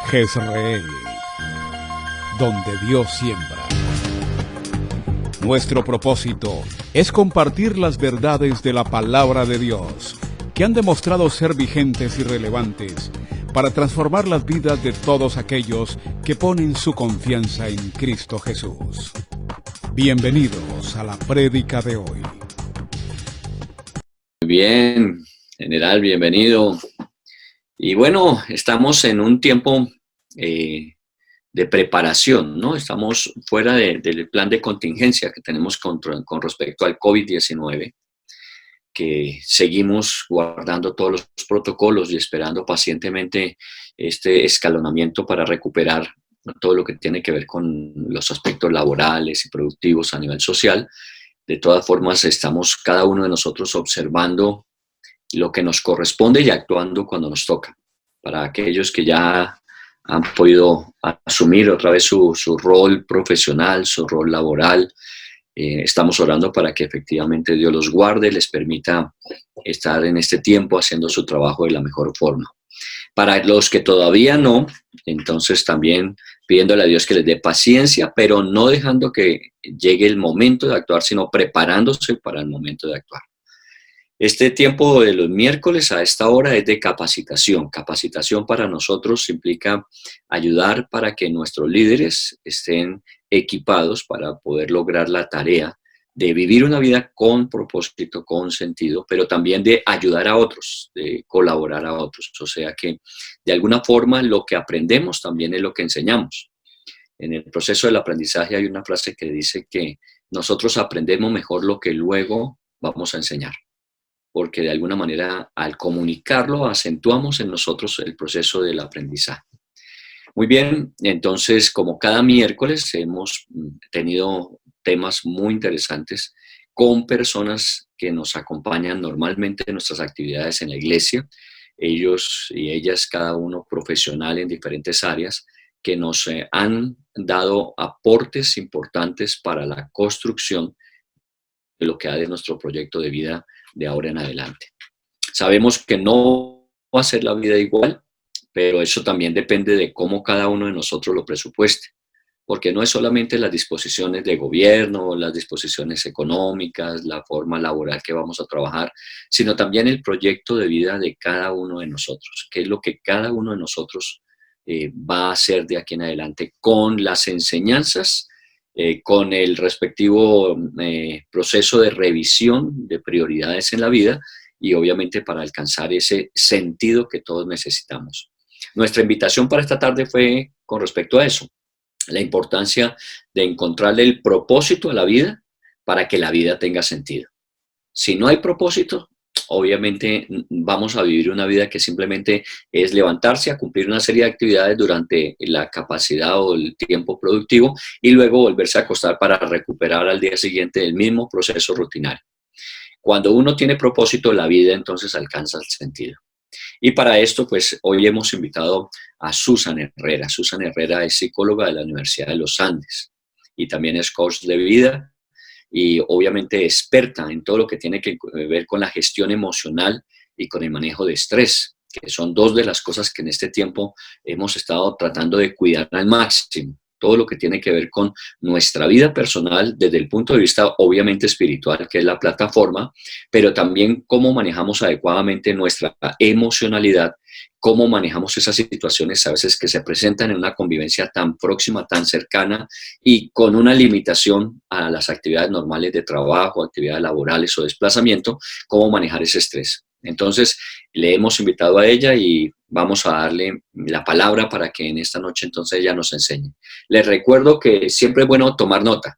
Jezreel, donde Dios siembra. Nuestro propósito es compartir las verdades de la palabra de Dios, que han demostrado ser vigentes y relevantes para transformar las vidas de todos aquellos que ponen su confianza en Cristo Jesús. Bienvenidos a la prédica de hoy. Bien, general, bienvenido. Y bueno, estamos en un tiempo de preparación, ¿no? Estamos fuera del plan de contingencia que tenemos con respecto al COVID-19, que seguimos guardando todos los protocolos y esperando pacientemente este escalonamiento para recuperar todo lo que tiene que ver con los aspectos laborales y productivos a nivel social. De todas formas, estamos cada uno de nosotros observando lo que nos corresponde y actuando cuando nos toca. Para aquellos que ya han podido asumir otra vez su rol profesional, su rol laboral, estamos orando para que efectivamente Dios los guarde, les permita estar en este tiempo haciendo su trabajo de la mejor forma. Para los que todavía no, entonces también pidiéndole a Dios que les dé paciencia, pero no dejando que llegue el momento de actuar, sino preparándose para el momento de actuar. Este tiempo de los miércoles a esta hora es de capacitación. Capacitación para nosotros implica ayudar para que nuestros líderes estén equipados para poder lograr la tarea de vivir una vida con propósito, con sentido, pero también de ayudar a otros, de colaborar a otros. O sea que de alguna forma lo que aprendemos también es lo que enseñamos. En el proceso del aprendizaje hay una frase que dice que nosotros aprendemos mejor lo que luego vamos a enseñar, porque de alguna manera al comunicarlo acentuamos en nosotros el proceso del aprendizaje. Muy bien, entonces como cada miércoles hemos tenido temas muy interesantes con personas que nos acompañan normalmente en nuestras actividades en la iglesia, ellos y ellas cada uno profesional en diferentes áreas que nos han dado aportes importantes para la construcción de lo que ha de nuestro proyecto de vida de ahora en adelante. Sabemos que no va a ser la vida igual, pero eso también depende de cómo cada uno de nosotros lo presupueste, porque no es solamente las disposiciones de gobierno, las disposiciones económicas, la forma laboral que vamos a trabajar, sino también el proyecto de vida de cada uno de nosotros, qué es lo que cada uno de nosotros va a hacer de aquí en adelante con las enseñanzas, con el respectivo proceso de revisión de prioridades en la vida y obviamente para alcanzar ese sentido que todos necesitamos. Nuestra invitación para esta tarde fue con respecto a eso, la importancia de encontrarle el propósito a la vida para que la vida tenga sentido. Si no hay propósito, obviamente vamos a vivir una vida que simplemente es levantarse a cumplir una serie de actividades durante la capacidad o el tiempo productivo y luego volverse a acostar para recuperar al día siguiente el mismo proceso rutinario. Cuando uno tiene propósito, la vida entonces alcanza el sentido. Y para esto, pues hoy hemos invitado a Susan Herrera. Susan Herrera es psicóloga de la Universidad de los Andes y también es coach de vida y obviamente experta en todo lo que tiene que ver con la gestión emocional y con el manejo de estrés, que son dos de las cosas que en este tiempo hemos estado tratando de cuidar al máximo. Todo lo que tiene que ver con nuestra vida personal desde el punto de vista obviamente espiritual, que es la plataforma, pero también cómo manejamos adecuadamente nuestra emocionalidad, cómo manejamos esas situaciones a veces que se presentan en una convivencia tan próxima, tan cercana y con una limitación a las actividades normales de trabajo, actividades laborales o desplazamiento, cómo manejar ese estrés. Entonces, le hemos invitado a ella y vamos a darle la palabra para que en esta noche entonces ella nos enseñe. Les recuerdo que siempre es bueno tomar nota,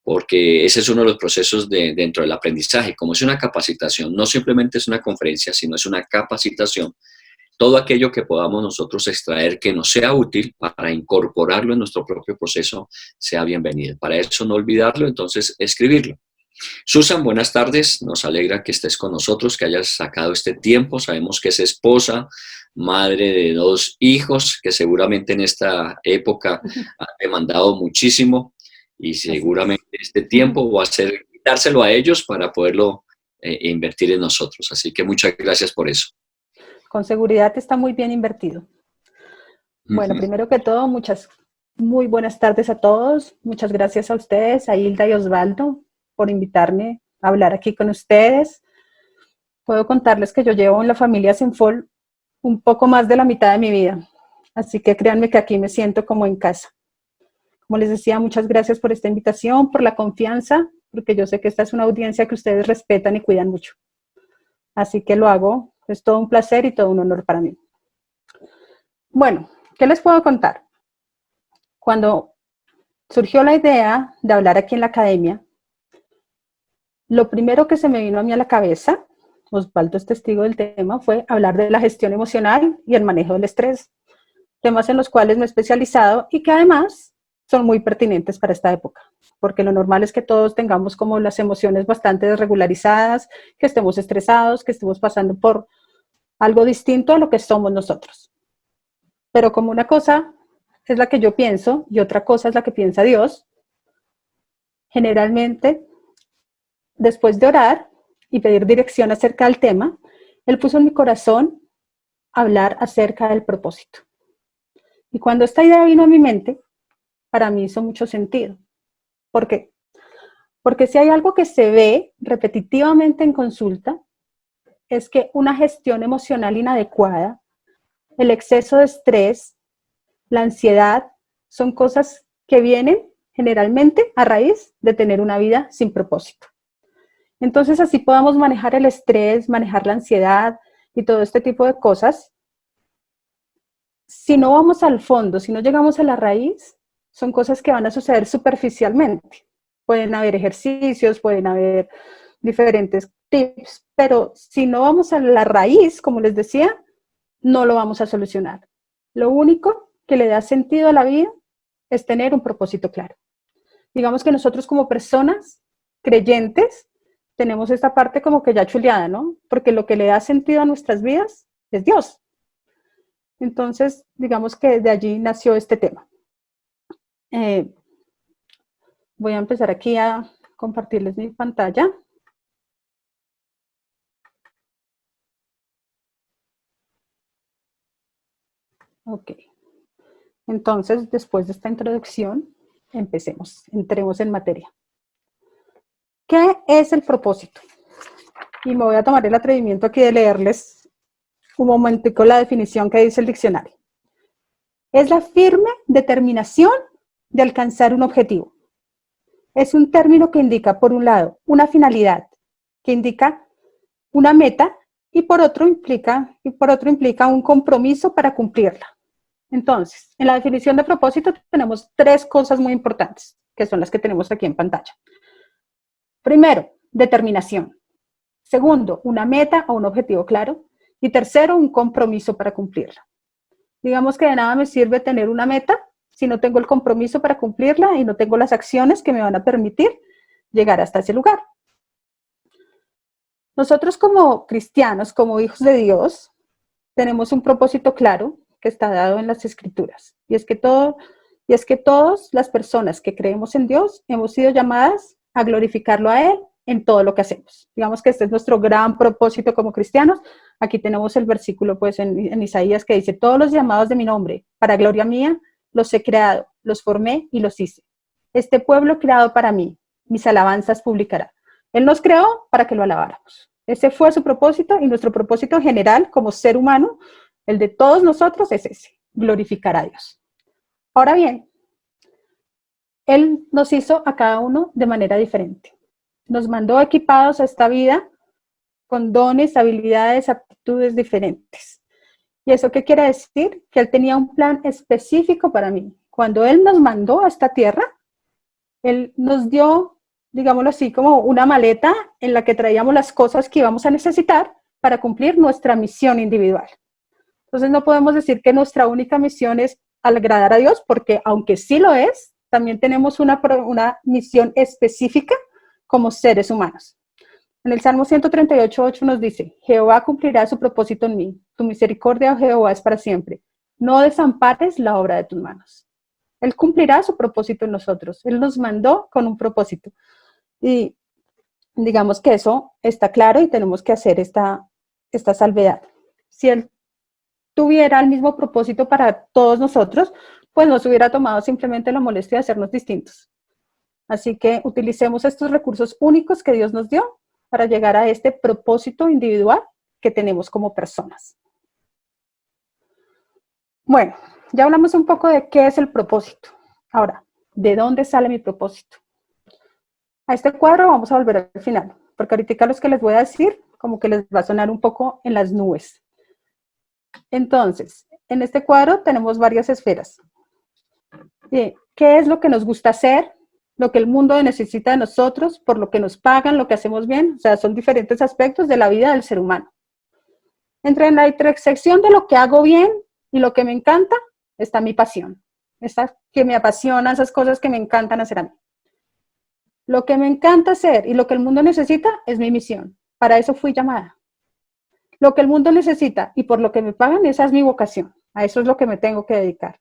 porque ese es uno de los procesos dentro del aprendizaje. Como es una capacitación, no simplemente es una conferencia, sino es una capacitación. Todo aquello que podamos nosotros extraer que nos sea útil para incorporarlo en nuestro propio proceso, sea bienvenido. Para eso no olvidarlo, entonces escribirlo. Susan, buenas tardes, nos alegra que estés con nosotros, que hayas sacado este tiempo, sabemos que es esposa, madre de 2 hijos, que seguramente en esta época ha demandado muchísimo y seguramente este tiempo va a ser dárselo a ellos para poderlo invertir en nosotros, así que muchas gracias por eso. Con seguridad está muy bien invertido. Bueno, primero que todo, muy buenas tardes a todos. Muchas gracias a ustedes, a Hilda y Osvaldo, por invitarme a hablar aquí con ustedes. Puedo contarles que yo llevo en la familia Senfol un poco más de la mitad de mi vida, así que créanme que aquí me siento como en casa. Como les decía, muchas gracias por esta invitación, por la confianza, porque yo sé que esta es una audiencia que ustedes respetan y cuidan mucho. Así que lo hago, es todo un placer y todo un honor para mí. Bueno, ¿qué les puedo contar? Cuando surgió la idea de hablar aquí en la academia, lo primero que se me vino a mí a la cabeza, Osvaldo es testigo del tema, fue hablar de la gestión emocional y el manejo del estrés, temas en los cuales me he especializado y que además son muy pertinentes para esta época, porque lo normal es que todos tengamos como las emociones bastante desregularizadas, que estemos estresados, que estemos pasando por algo distinto a lo que somos nosotros. Pero como una cosa es la que yo pienso y otra cosa es la que piensa Dios, generalmente, después de orar y pedir dirección acerca del tema, Él puso en mi corazón hablar acerca del propósito. Y cuando esta idea vino a mi mente, para mí hizo mucho sentido. ¿Por qué? Porque si hay algo que se ve repetitivamente en consulta, es que una gestión emocional inadecuada, el exceso de estrés, la ansiedad, son cosas que vienen generalmente a raíz de tener una vida sin propósito. Entonces, así podamos manejar el estrés, manejar la ansiedad y todo este tipo de cosas. Si no vamos al fondo, si no llegamos a la raíz, son cosas que van a suceder superficialmente. Pueden haber ejercicios, pueden haber diferentes tips, pero si no vamos a la raíz, como les decía, no lo vamos a solucionar. Lo único que le da sentido a la vida es tener un propósito claro. Digamos que nosotros como personas creyentes tenemos esta parte como que ya chuleada, ¿no? Porque lo que le da sentido a nuestras vidas es Dios. Entonces, digamos que de allí nació este tema. Voy a empezar aquí a compartirles mi pantalla. Ok. Entonces, después de esta introducción, entremos en materia. ¿Qué es el propósito? Y me voy a tomar el atrevimiento aquí de leerles un momentico la definición que dice el diccionario. Es la firme determinación de alcanzar un objetivo. Es un término que indica, por un lado, una finalidad, que indica una meta, y por otro implica un compromiso para cumplirla. Entonces, en la definición de propósito tenemos tres cosas muy importantes, que son las que tenemos aquí en pantalla. Primero, determinación. Segundo, una meta o un objetivo claro. Y tercero, un compromiso para cumplirla. Digamos que de nada me sirve tener una meta si no tengo el compromiso para cumplirla y no tengo las acciones que me van a permitir llegar hasta ese lugar. Nosotros como cristianos, como hijos de Dios, tenemos un propósito claro que está dado en las Escrituras. Y es que todas las personas que creemos en Dios hemos sido llamadas a glorificarlo a Él en todo lo que hacemos. Digamos que este es nuestro gran propósito como cristianos. Aquí tenemos el versículo pues en Isaías que dice: todos los llamados de mi nombre, para gloria mía, los he creado, los formé y los hice. Este pueblo creado para mí, mis alabanzas publicará. Él nos creó para que lo alabáramos. Ese fue su propósito, y nuestro propósito general como ser humano, el de todos nosotros, es ese: glorificar a Dios. Ahora bien, Él nos hizo a cada uno de manera diferente. Nos mandó equipados a esta vida con dones, habilidades, aptitudes diferentes. ¿Y eso qué quiere decir? Que Él tenía un plan específico para mí. Cuando Él nos mandó a esta tierra, Él nos dio, digámoslo así, como una maleta en la que traíamos las cosas que íbamos a necesitar para cumplir nuestra misión individual. Entonces no podemos decir que nuestra única misión es agradar a Dios, porque aunque sí lo es, también tenemos una misión específica como seres humanos. En el Salmo 138:8 nos dice: Jehová cumplirá su propósito en mí, tu misericordia, oh Jehová, es para siempre. No desampares la obra de tus manos. Él cumplirá su propósito en nosotros. Él nos mandó con un propósito. Y digamos que eso está claro y tenemos que hacer esta salvedad. Si Él tuviera el mismo propósito para todos nosotros, pues nos hubiera tomado simplemente la molestia de hacernos distintos. Así que utilicemos estos recursos únicos que Dios nos dio para llegar a este propósito individual que tenemos como personas. Bueno, ya hablamos un poco de qué es el propósito. Ahora, ¿de dónde sale mi propósito? A este cuadro vamos a volver al final, porque ahorita los que les voy a decir, como que les va a sonar un poco en las nubes. Entonces, en este cuadro tenemos varias esferas. ¿Qué es lo que nos gusta hacer? Lo que el mundo necesita de nosotros, por lo que nos pagan, lo que hacemos bien. O sea, son diferentes aspectos de la vida del ser humano. Entre la intersección de lo que hago bien y lo que me encanta, está mi pasión. Esta que me apasiona, esas cosas que me encantan hacer a mí. Lo que me encanta hacer y lo que el mundo necesita es mi misión. Para eso fui llamada. Lo que el mundo necesita y por lo que me pagan, esa es mi vocación. A eso es lo que me tengo que dedicar.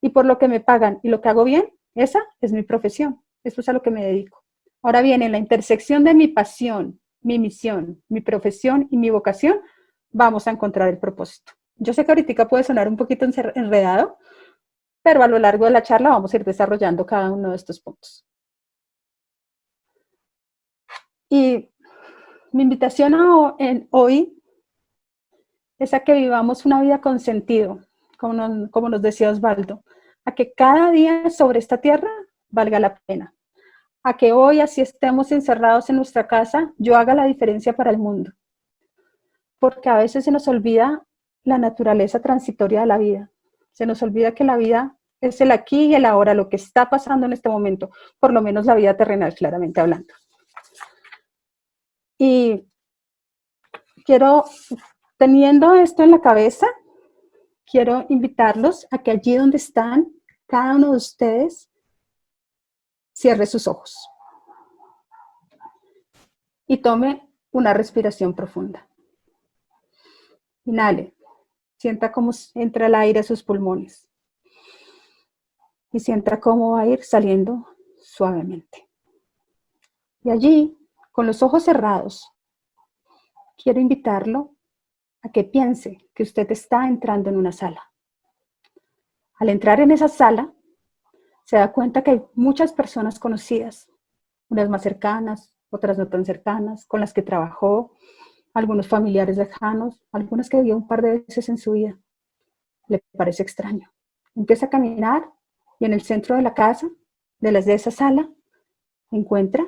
Y por lo que me pagan y lo que hago bien, esa es mi profesión. Eso es a lo que me dedico. Ahora bien, en la intersección de mi pasión, mi misión, mi profesión y mi vocación, vamos a encontrar el propósito. Yo sé que ahorita puede sonar un poquito enredado, pero a lo largo de la charla vamos a ir desarrollando cada uno de estos puntos. Y mi invitación hoy es a que vivamos una vida con sentido, como nos decía Osvaldo, a que cada día sobre esta tierra valga la pena, a que hoy, así estemos encerrados en nuestra casa, yo haga la diferencia para el mundo, porque a veces se nos olvida la naturaleza transitoria de la vida, se nos olvida que la vida es el aquí y el ahora, lo que está pasando en este momento, por lo menos la vida terrenal, claramente hablando. Y quiero, teniendo esto en la cabeza, quiero invitarlos a que allí donde están, cada uno de ustedes, cierre sus ojos y tome una respiración profunda. Inhale, sienta cómo entra el aire a sus pulmones y sienta cómo va a ir saliendo suavemente. Y allí, con los ojos cerrados, quiero invitarlo a que piense que usted está entrando en una sala. Al entrar en esa sala, se da cuenta que hay muchas personas conocidas, unas más cercanas, otras no tan cercanas, con las que trabajó, algunos familiares lejanos, algunas que vio un par de veces en su vida. Le parece extraño. Empieza a caminar y en el centro de la casa, de esa sala, encuentra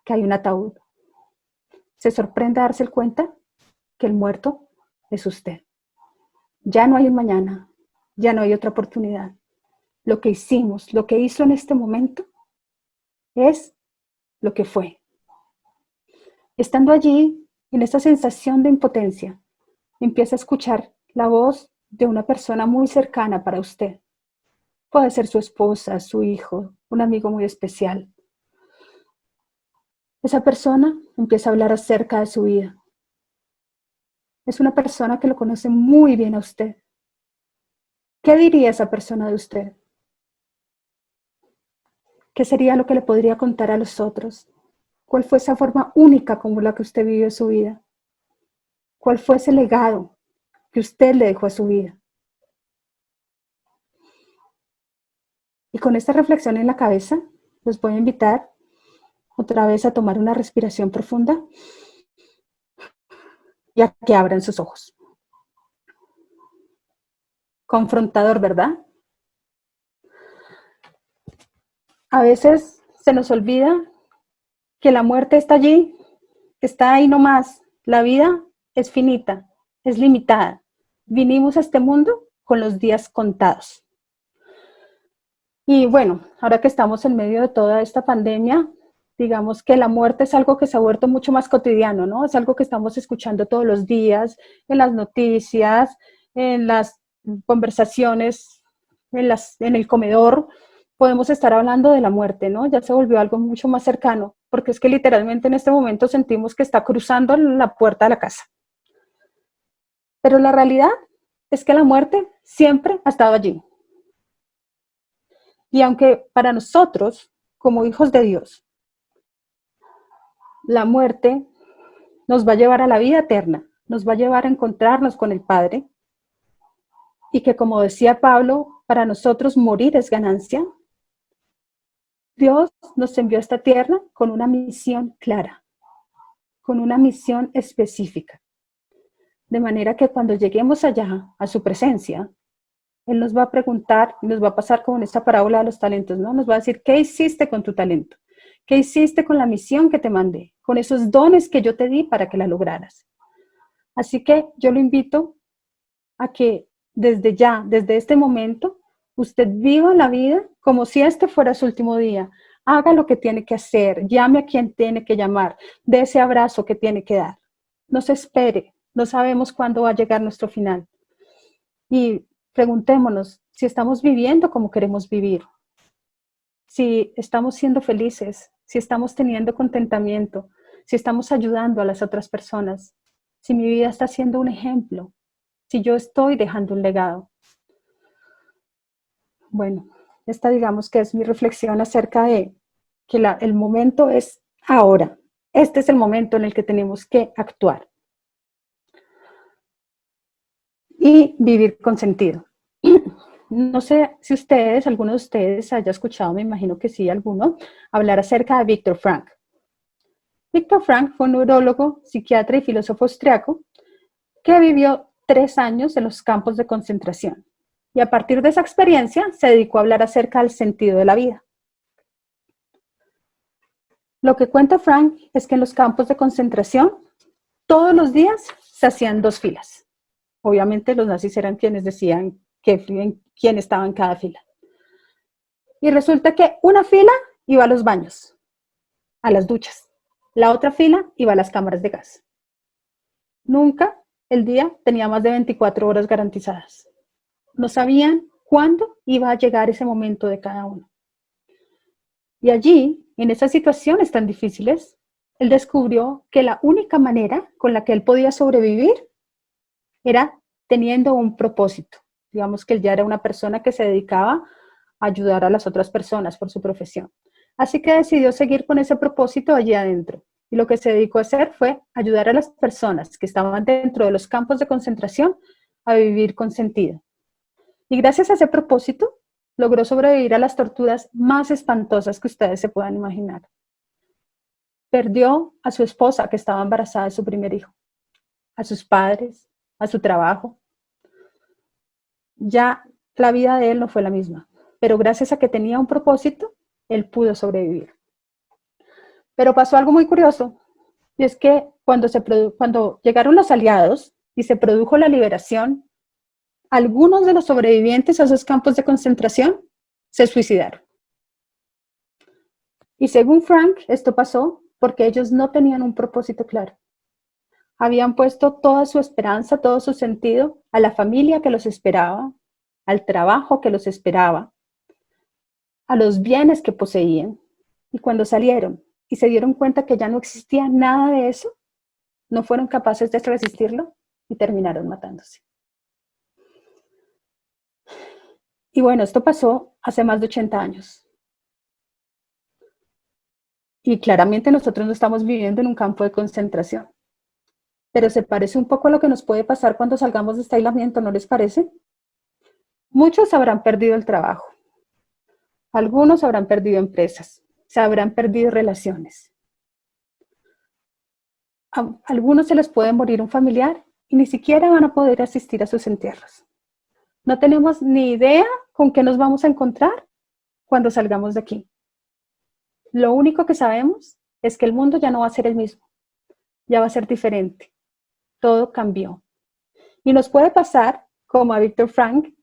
que hay un ataúd. Se sorprende a darse cuenta que el muerto es usted. Ya no hay un mañana, ya no hay otra oportunidad. Lo que hicimos, lo que hizo en este momento, es lo que fue. Estando allí, en esta sensación de impotencia, empieza a escuchar la voz de una persona muy cercana para usted. Puede ser su esposa, su hijo, un amigo muy especial. Esa persona empieza a hablar acerca de su vida. Es una persona que lo conoce muy bien a usted. ¿Qué diría esa persona de usted? ¿Qué sería lo que le podría contar a los otros? ¿Cuál fue esa forma única como la que usted vivió su vida? ¿Cuál fue ese legado que usted le dejó a su vida? Y con esta reflexión en la cabeza, los voy a invitar otra vez a tomar una respiración profunda y a que abran sus ojos. Confrontador, ¿verdad? A veces se nos olvida que la muerte está allí, está ahí nomás. La vida es finita, es limitada. Vinimos a este mundo con los días contados. Y bueno, ahora que estamos en medio de toda esta pandemia, digamos que la muerte es algo que se ha vuelto mucho más cotidiano, ¿no? Es algo que estamos escuchando todos los días, en las noticias, en las conversaciones, en el comedor. Podemos estar hablando de la muerte, ¿no? Ya se volvió algo mucho más cercano, porque es que literalmente en este momento sentimos que está cruzando la puerta de la casa. Pero la realidad es que la muerte siempre ha estado allí. Y aunque para nosotros, como hijos de Dios, la muerte nos va a llevar a la vida eterna, nos va a llevar a encontrarnos con el Padre, y que, como decía Pablo, para nosotros morir es ganancia, Dios nos envió a esta tierra con una misión clara, con una misión específica. De manera que cuando lleguemos allá, a su presencia, Él nos va a preguntar, nos va a pasar como en esta parábola de los talentos, ¿no? Nos va a decir, ¿qué hiciste con tu talento? ¿Qué hiciste con la misión que te mandé? Con esos dones que yo te di para que la lograras. Así que yo lo invito a que desde ya, desde este momento, usted viva la vida como si este fuera su último día. Haga lo que tiene que hacer, llame a quien tiene que llamar, dé ese abrazo que tiene que dar. No se espere, no sabemos cuándo va a llegar nuestro final. Y preguntémonos si estamos viviendo como queremos vivir, si estamos siendo felices, si estamos teniendo contentamiento, si estamos ayudando a las otras personas, si mi vida está siendo un ejemplo, si yo estoy dejando un legado. Bueno, esta digamos que es mi reflexión acerca de que el momento es ahora. Este es el momento en el que tenemos que actuar y vivir con sentido. No sé si ustedes, alguno de ustedes haya escuchado, me imagino que sí, alguno, hablar acerca de Viktor Frankl. Viktor Frankl fue un neurólogo, psiquiatra y filósofo austriaco que vivió 3 años en los campos de concentración. Y a partir de esa experiencia se dedicó a hablar acerca del sentido de la vida. Lo que cuenta Frank es que en los campos de concentración todos los días se hacían 2 filas. Obviamente los nazis eran quienes decían quién estaba en cada fila. Y resulta que una fila iba a los baños, a las duchas. La otra fila iba a las cámaras de gas. Nunca el día tenía más de 24 horas garantizadas. No sabían cuándo iba a llegar ese momento de cada uno. Y allí, en esas situaciones tan difíciles, él descubrió que la única manera con la que él podía sobrevivir era teniendo un propósito. Digamos que él ya era una persona que se dedicaba a ayudar a las otras personas por su profesión. Así que decidió seguir con ese propósito allí adentro. Y lo que se dedicó a hacer fue ayudar a las personas que estaban dentro de los campos de concentración a vivir con sentido. Y gracias a ese propósito, logró sobrevivir a las torturas más espantosas que ustedes se puedan imaginar. Perdió a su esposa que estaba embarazada de su primer hijo, a sus padres, a su trabajo. Ya la vida de él no fue la misma, pero gracias a que tenía un propósito, él pudo sobrevivir. Pero pasó algo muy curioso, y es que cuando llegaron los aliados y se produjo la liberación, algunos de los sobrevivientes a esos campos de concentración se suicidaron. Y según Frank, esto pasó porque ellos no tenían un propósito claro. Habían puesto toda su esperanza, todo su sentido a la familia que los esperaba, al trabajo que los esperaba, a los bienes que poseían. Y cuando salieron y se dieron cuenta que ya no existía nada de eso, no fueron capaces de resistirlo y terminaron matándose. Y bueno, esto pasó hace más de 80 años. Y claramente nosotros no estamos viviendo en un campo de concentración. Pero se parece un poco a lo que nos puede pasar cuando salgamos de este aislamiento, ¿no les parece? Muchos habrán perdido el trabajo. Algunos habrán perdido empresas. Se habrán perdido relaciones. A algunos se les puede morir un familiar y ni siquiera van a poder asistir a sus entierros. No tenemos ni idea con qué nos vamos a encontrar cuando salgamos de aquí. Lo único que sabemos es que el mundo ya no va a ser el mismo, ya va a ser diferente. Todo cambió. Y nos puede pasar, como a Viktor Frankl,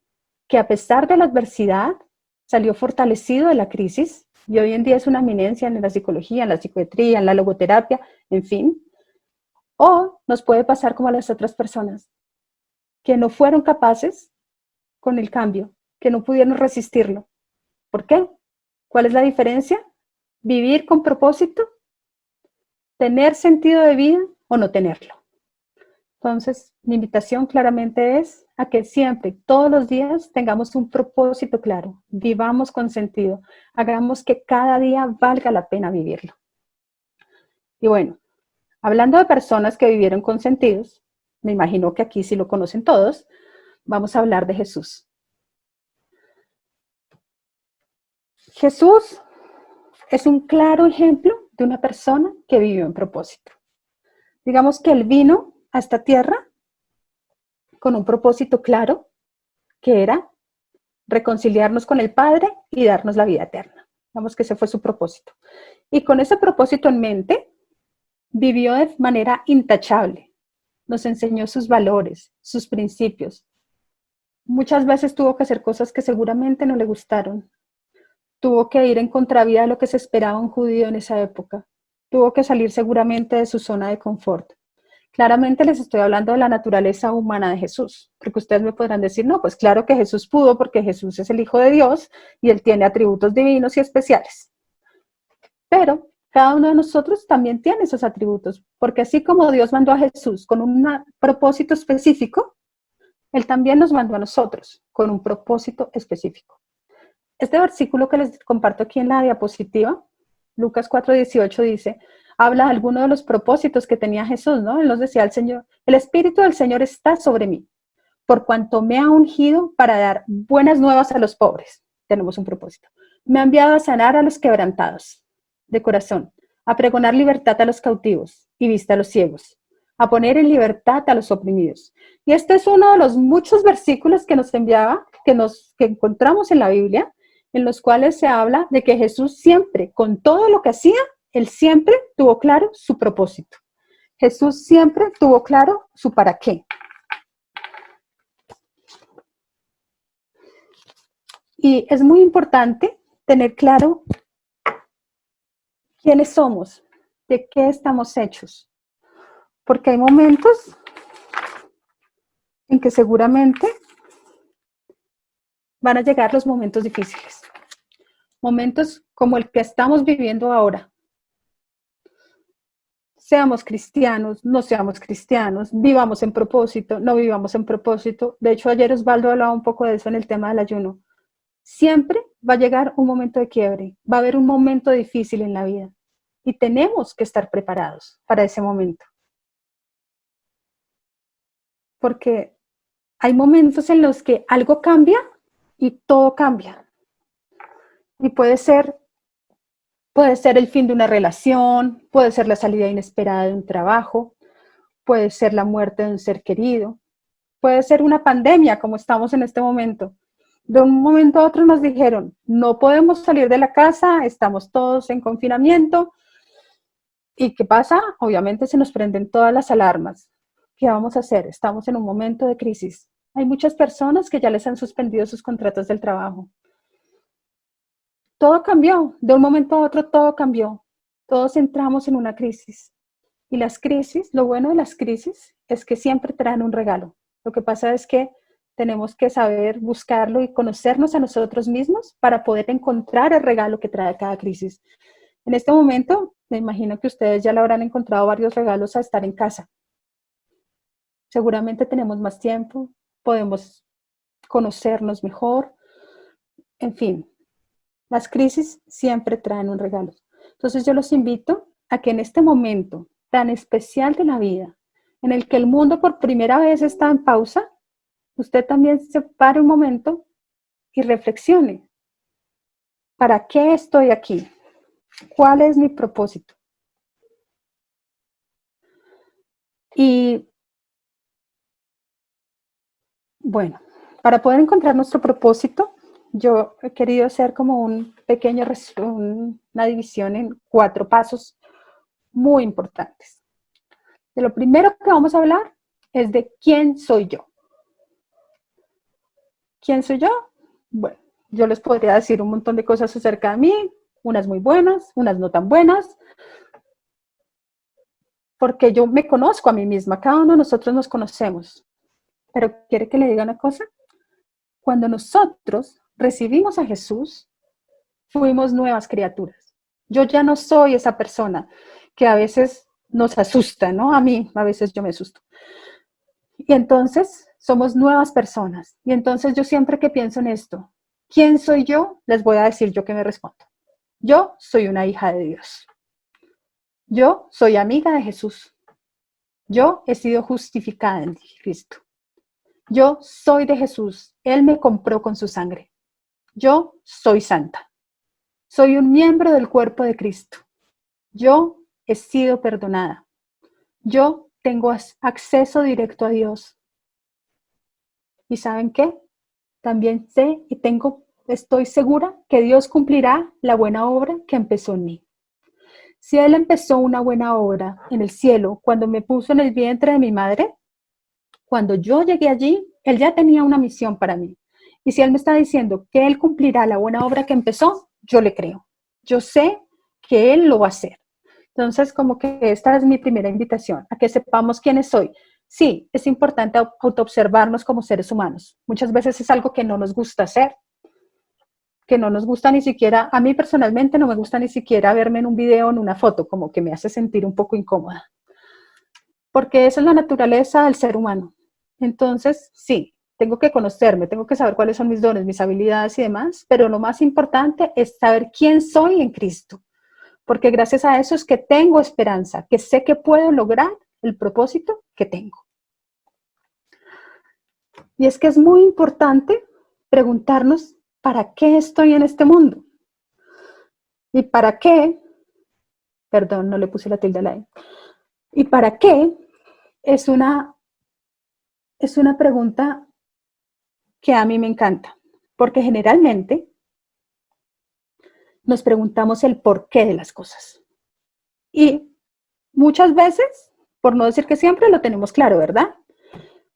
que a pesar de la adversidad, salió fortalecido de la crisis y hoy en día es una eminencia en la psicología, en la psiquiatría, en la logoterapia, en fin. O nos puede pasar como a las otras personas, que no fueron capaces con el cambio, que no pudieron resistirlo. ¿Por qué? ¿Cuál es la diferencia? Vivir con propósito, tener sentido de vida o no tenerlo. Entonces, mi invitación claramente es a que siempre, todos los días, tengamos un propósito claro, vivamos con sentido, hagamos que cada día valga la pena vivirlo. Y bueno, hablando de personas que vivieron con sentidos, me imagino que aquí sí lo conocen todos, vamos a hablar de Jesús. Jesús es un claro ejemplo de una persona que vivió en propósito. Digamos que Él vino a esta tierra con un propósito claro, que era reconciliarnos con el Padre y darnos la vida eterna. Digamos que ese fue su propósito. Y con ese propósito en mente, vivió de manera intachable. Nos enseñó sus valores, sus principios. Muchas veces tuvo que hacer cosas que seguramente no le gustaron. Tuvo que ir en contravía de lo que se esperaba un judío en esa época. Tuvo que salir seguramente de su zona de confort. Claramente les estoy hablando de la naturaleza humana de Jesús, porque ustedes me podrán decir, no, pues claro que Jesús pudo porque Jesús es el Hijo de Dios y Él tiene atributos divinos y especiales. Pero cada uno de nosotros también tiene esos atributos, porque así como Dios mandó a Jesús con un propósito específico, Él también nos mandó a nosotros con un propósito específico. Este versículo que les comparto aquí en la diapositiva, Lucas 4:18 dice, habla de alguno de los propósitos que tenía Jesús, ¿no? Él nos decía al Señor, el Espíritu del Señor está sobre mí, por cuanto me ha ungido para dar buenas nuevas a los pobres. Tenemos un propósito. Me ha enviado a sanar a los quebrantados de corazón, a pregonar libertad a los cautivos y vista a los ciegos, a poner en libertad a los oprimidos. Y este es uno de los muchos versículos que nos enviaba, que encontramos en la Biblia, en los cuales se habla de que Jesús siempre, con todo lo que hacía, Él siempre tuvo claro su propósito. Jesús siempre tuvo claro su para qué. Y es muy importante tener claro quiénes somos, de qué estamos hechos. Porque hay momentos en que seguramente van a llegar los momentos difíciles. Momentos como el que estamos viviendo ahora. Seamos cristianos, no seamos cristianos, vivamos en propósito, no vivamos en propósito. De hecho, ayer Osvaldo hablaba un poco de eso en el tema del ayuno. Siempre va a llegar un momento de quiebre, va a haber un momento difícil en la vida y tenemos que estar preparados para ese momento. Porque hay momentos en los que algo cambia y todo cambia. Y puede ser el fin de una relación, puede ser la salida inesperada de un trabajo, puede ser la muerte de un ser querido, puede ser una pandemia como estamos en este momento. De un momento a otro nos dijeron, no podemos salir de la casa, estamos todos en confinamiento. ¿Y qué pasa? Obviamente se nos prenden todas las alarmas. ¿Qué vamos a hacer? Estamos en un momento de crisis. Hay muchas personas que ya les han suspendido sus contratos del trabajo. Todo cambió, de un momento a otro todo cambió. Todos entramos en una crisis. Y las crisis, lo bueno de las crisis es que siempre traen un regalo. Lo que pasa es que tenemos que saber buscarlo y conocernos a nosotros mismos para poder encontrar el regalo que trae cada crisis. En este momento, me imagino que ustedes ya le habrán encontrado varios regalos a estar en casa. Seguramente tenemos más tiempo, podemos conocernos mejor, en fin. Las crisis siempre traen un regalo. Entonces yo los invito a que en este momento tan especial de la vida, en el que el mundo por primera vez está en pausa, usted también se pare un momento y reflexione. ¿Para qué estoy aquí? ¿Cuál es mi propósito? Y bueno, para poder encontrar nuestro propósito, yo he querido hacer como un pequeño una división en 4 pasos muy importantes. De lo primero que vamos a hablar es de quién soy yo. ¿Quién soy yo? Bueno, yo les podría decir un montón de cosas acerca de mí, unas muy buenas, unas no tan buenas, porque yo me conozco a mí misma, cada uno de nosotros nos conocemos. Pero ¿quiere que le diga una cosa? Cuando nosotros recibimos a Jesús, fuimos nuevas criaturas. Yo ya no soy esa persona que a veces nos asusta, ¿no? A mí, a veces yo me asusto. Y entonces somos nuevas personas. Y entonces yo siempre que pienso en esto, ¿quién soy yo? Les voy a decir yo que me respondo. Yo soy una hija de Dios. Yo soy amiga de Jesús. Yo he sido justificada en Cristo. Yo soy de Jesús. Él me compró con su sangre. Yo soy santa. Soy un miembro del cuerpo de Cristo. Yo he sido perdonada. Yo tengo acceso directo a Dios. ¿Y saben qué? También sé y estoy segura que Dios cumplirá la buena obra que empezó en mí. Si Él empezó una buena obra en el cielo cuando me puso en el vientre de mi madre, cuando yo llegué allí, Él ya tenía una misión para mí. Y si Él me está diciendo que Él cumplirá la buena obra que empezó, yo le creo. Yo sé que Él lo va a hacer. Entonces, como que esta es mi primera invitación, a que sepamos quiénes soy. Sí, es importante autoobservarnos como seres humanos. Muchas veces es algo que no nos gusta hacer, que no nos gusta ni siquiera, a mí personalmente no me gusta ni siquiera verme en un video o en una foto, como que me hace sentir un poco incómoda. Porque esa es la naturaleza del ser humano. Entonces, sí, tengo que conocerme, tengo que saber cuáles son mis dones, mis habilidades y demás, pero lo más importante es saber quién soy en Cristo. Porque gracias a eso es que tengo esperanza, que sé que puedo lograr el propósito que tengo. Y es que es muy importante preguntarnos, ¿para qué estoy en este mundo? ¿Y para qué? Perdón, no le puse la tilde a la E. ¿Y para qué? Es una pregunta que a mí me encanta, porque generalmente nos preguntamos el porqué de las cosas. Y muchas veces, por no decir que siempre, lo tenemos claro, ¿verdad?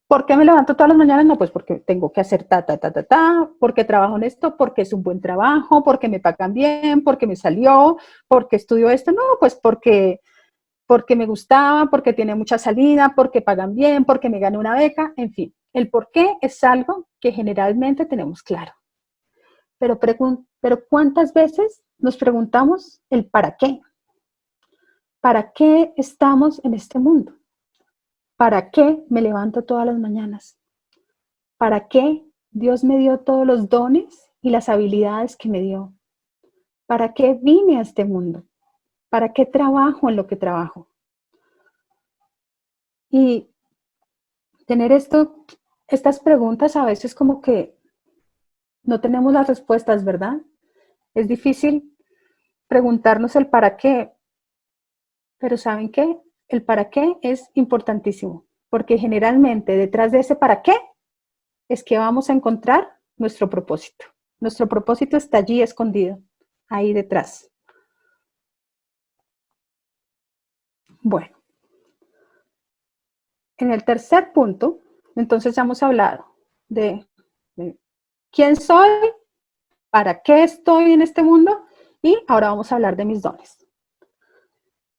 ¿Por qué me levanto todas las mañanas? No, pues porque tengo que hacer porque trabajo en esto, porque es un buen trabajo, porque me pagan bien, porque me salió, porque estudio esto. No, pues porque me gustaba, porque tiene mucha salida, porque pagan bien, porque me gané una beca, en fin. El por qué es algo que generalmente tenemos claro. Pero ¿cuántas veces nos preguntamos el para qué? ¿Para qué estamos en este mundo? ¿Para qué me levanto todas las mañanas? ¿Para qué Dios me dio todos los dones y las habilidades que me dio? ¿Para qué vine a este mundo? ¿Para qué trabajo en lo que trabajo? Y tener estas preguntas a veces como que no tenemos las respuestas, ¿verdad? Es difícil preguntarnos el para qué, pero ¿saben qué? El para qué es importantísimo, porque generalmente detrás de ese para qué es que vamos a encontrar nuestro propósito. Nuestro propósito está allí escondido, ahí detrás. Bueno, en el tercer punto, entonces ya hemos hablado de quién soy, para qué estoy en este mundo y ahora vamos a hablar de mis dones.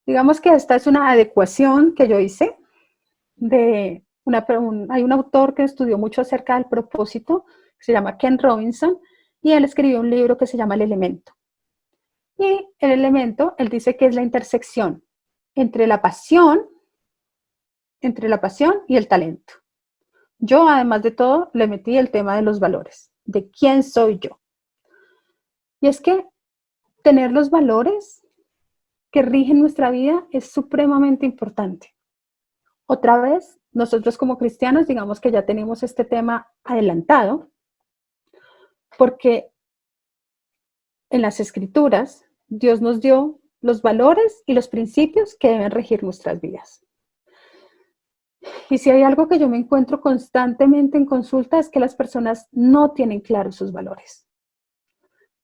Digamos que esta es una adecuación que yo hice hay un autor que estudió mucho acerca del propósito, que se llama Ken Robinson, y él escribió un libro que se llama El Elemento. Y el elemento, él dice que es la intersección entre la pasión y el talento. Yo, además de todo, le metí el tema de los valores, de quién soy yo. Y es que tener los valores que rigen nuestra vida es supremamente importante. Otra vez, nosotros como cristianos, digamos que ya tenemos este tema adelantado, porque en las Escrituras Dios nos dio los valores y los principios que deben regir nuestras vidas. Y si hay algo que yo me encuentro constantemente en consulta es que las personas no tienen claros sus valores.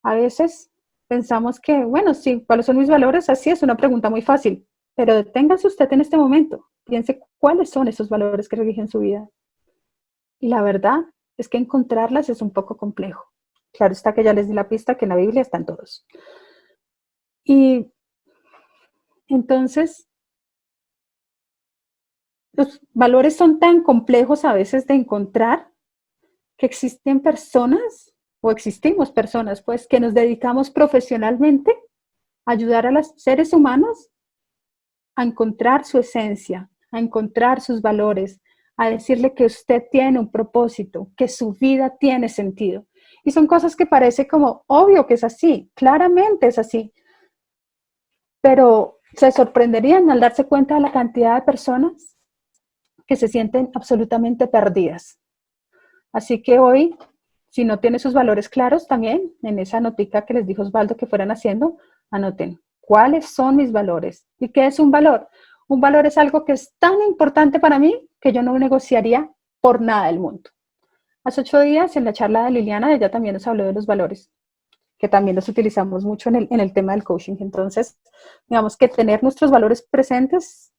A veces pensamos que, bueno, sí, ¿cuáles son mis valores? Así es una pregunta muy fácil, pero deténgase usted en este momento, piense cuáles son esos valores que rigen su vida. Y la verdad es que encontrarlas es un poco complejo. Claro está que ya les di la pista que en la Biblia están todos. Y entonces, los valores son tan complejos a veces de encontrar que existen personas, o existimos personas, pues, que nos dedicamos profesionalmente a ayudar a los seres humanos a encontrar su esencia, a encontrar sus valores, a decirle que usted tiene un propósito, que su vida tiene sentido. Y son cosas que parece como obvio que es así, claramente es así, pero se sorprenderían al darse cuenta de la cantidad de personas que se sienten absolutamente perdidas, Así que hoy, si no tiene sus valores claros, también en esa notica que les dijo Osvaldo que fueran haciendo, anoten cuáles son mis valores. ¿Y qué es un valor? Un valor es algo que es tan importante para mí que yo no negociaría por nada del mundo. Hace 8 días, en la charla de Liliana, ella también nos habló de los valores, que también los utilizamos mucho en el tema del coaching. Entonces, digamos que tener nuestros valores presentes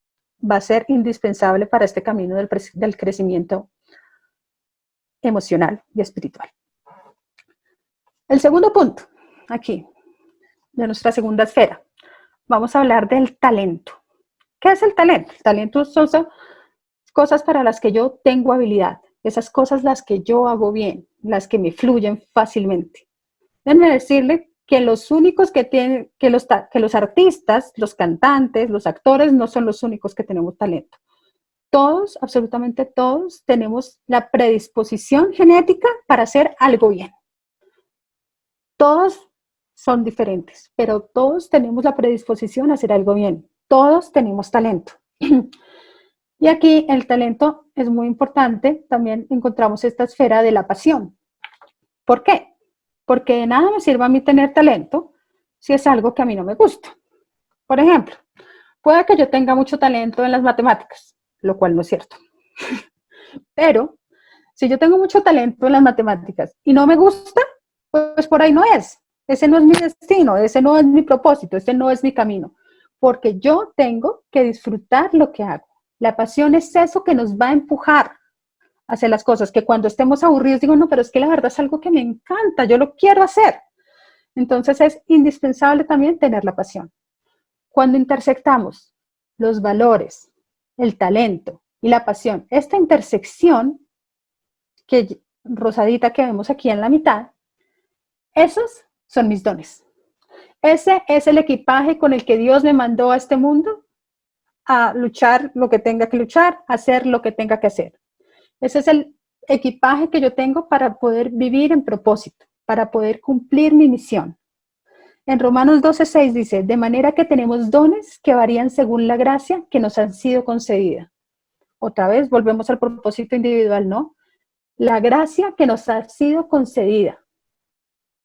va a ser indispensable para este camino del crecimiento emocional y espiritual. El segundo punto, aquí, de nuestra segunda esfera, vamos a hablar del talento. ¿Qué es el talento? El talento son cosas para las que yo tengo habilidad, esas cosas las que yo hago bien, las que me fluyen fácilmente. Déjenme decirle que los únicos que tienen, que los artistas, los cantantes, los actores no son los únicos que tenemos talento. Todos, absolutamente todos, tenemos la predisposición genética para hacer algo bien. Todos son diferentes, pero todos tenemos la predisposición a hacer algo bien. Todos tenemos talento. Y aquí el talento es muy importante. También encontramos esta esfera de la pasión. ¿Por qué? Porque de nada me sirve a mí tener talento si es algo que a mí no me gusta. Por ejemplo, puede que yo tenga mucho talento en las matemáticas, lo cual no es cierto. Pero si yo tengo mucho talento en las matemáticas y no me gusta, pues por ahí no es. Ese no es mi destino, ese no es mi propósito, ese no es mi camino. Porque yo tengo que disfrutar lo que hago. La pasión es eso que nos va a empujar a hacer las cosas, que cuando estemos aburridos digo, no, pero es que la verdad es algo que me encanta, yo lo quiero hacer. Entonces es indispensable también tener la pasión. Cuando intersectamos los valores, el talento y la pasión, esta intersección que rosadita que vemos aquí en la mitad, esos son mis dones. Ese es el equipaje con el que Dios me mandó a este mundo a luchar lo que tenga que luchar, a hacer lo que tenga que hacer. Ese es el equipaje que yo tengo para poder vivir en propósito, para poder cumplir mi misión. En Romanos 12:6 dice, de manera que tenemos dones que varían según la gracia que nos han sido concedida. Otra vez, volvemos al propósito individual, ¿no? La gracia que nos ha sido concedida.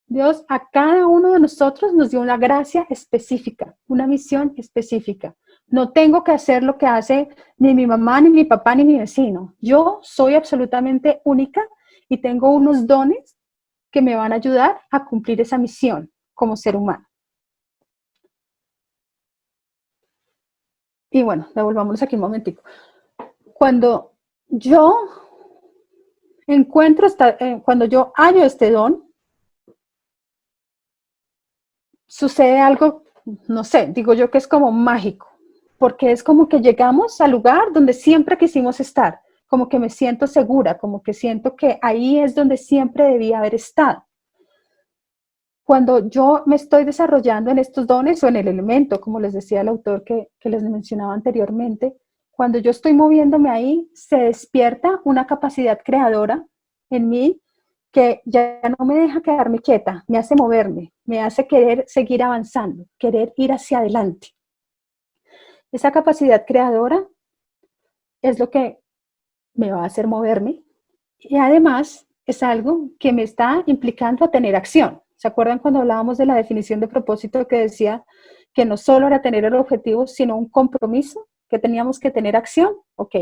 Dios a cada uno de nosotros nos dio una gracia específica, una misión específica. No tengo que hacer lo que hace ni mi mamá, ni mi papá, ni mi vecino. Yo soy absolutamente única y tengo unos dones que me van a ayudar a cumplir esa misión como ser humano. Y bueno, devolvámonos aquí un momentico. Cuando yo cuando yo hallo este don, sucede algo, no sé, digo yo que es como mágico, porque es como que llegamos al lugar donde siempre quisimos estar, como que me siento segura, como que siento que ahí es donde siempre debía haber estado. Cuando yo me estoy desarrollando en estos dones o en el elemento, como les decía el autor que les mencionaba anteriormente, cuando yo estoy moviéndome ahí, se despierta una capacidad creadora en mí que ya no me deja quedarme quieta, me hace moverme, me hace querer seguir avanzando, querer ir hacia adelante. Esa capacidad creadora es lo que me va a hacer moverme y además es algo que me está implicando a tener acción. ¿Se acuerdan cuando hablábamos de la definición de propósito que decía que no solo era tener el objetivo, sino un compromiso, que teníamos que tener acción? Ok,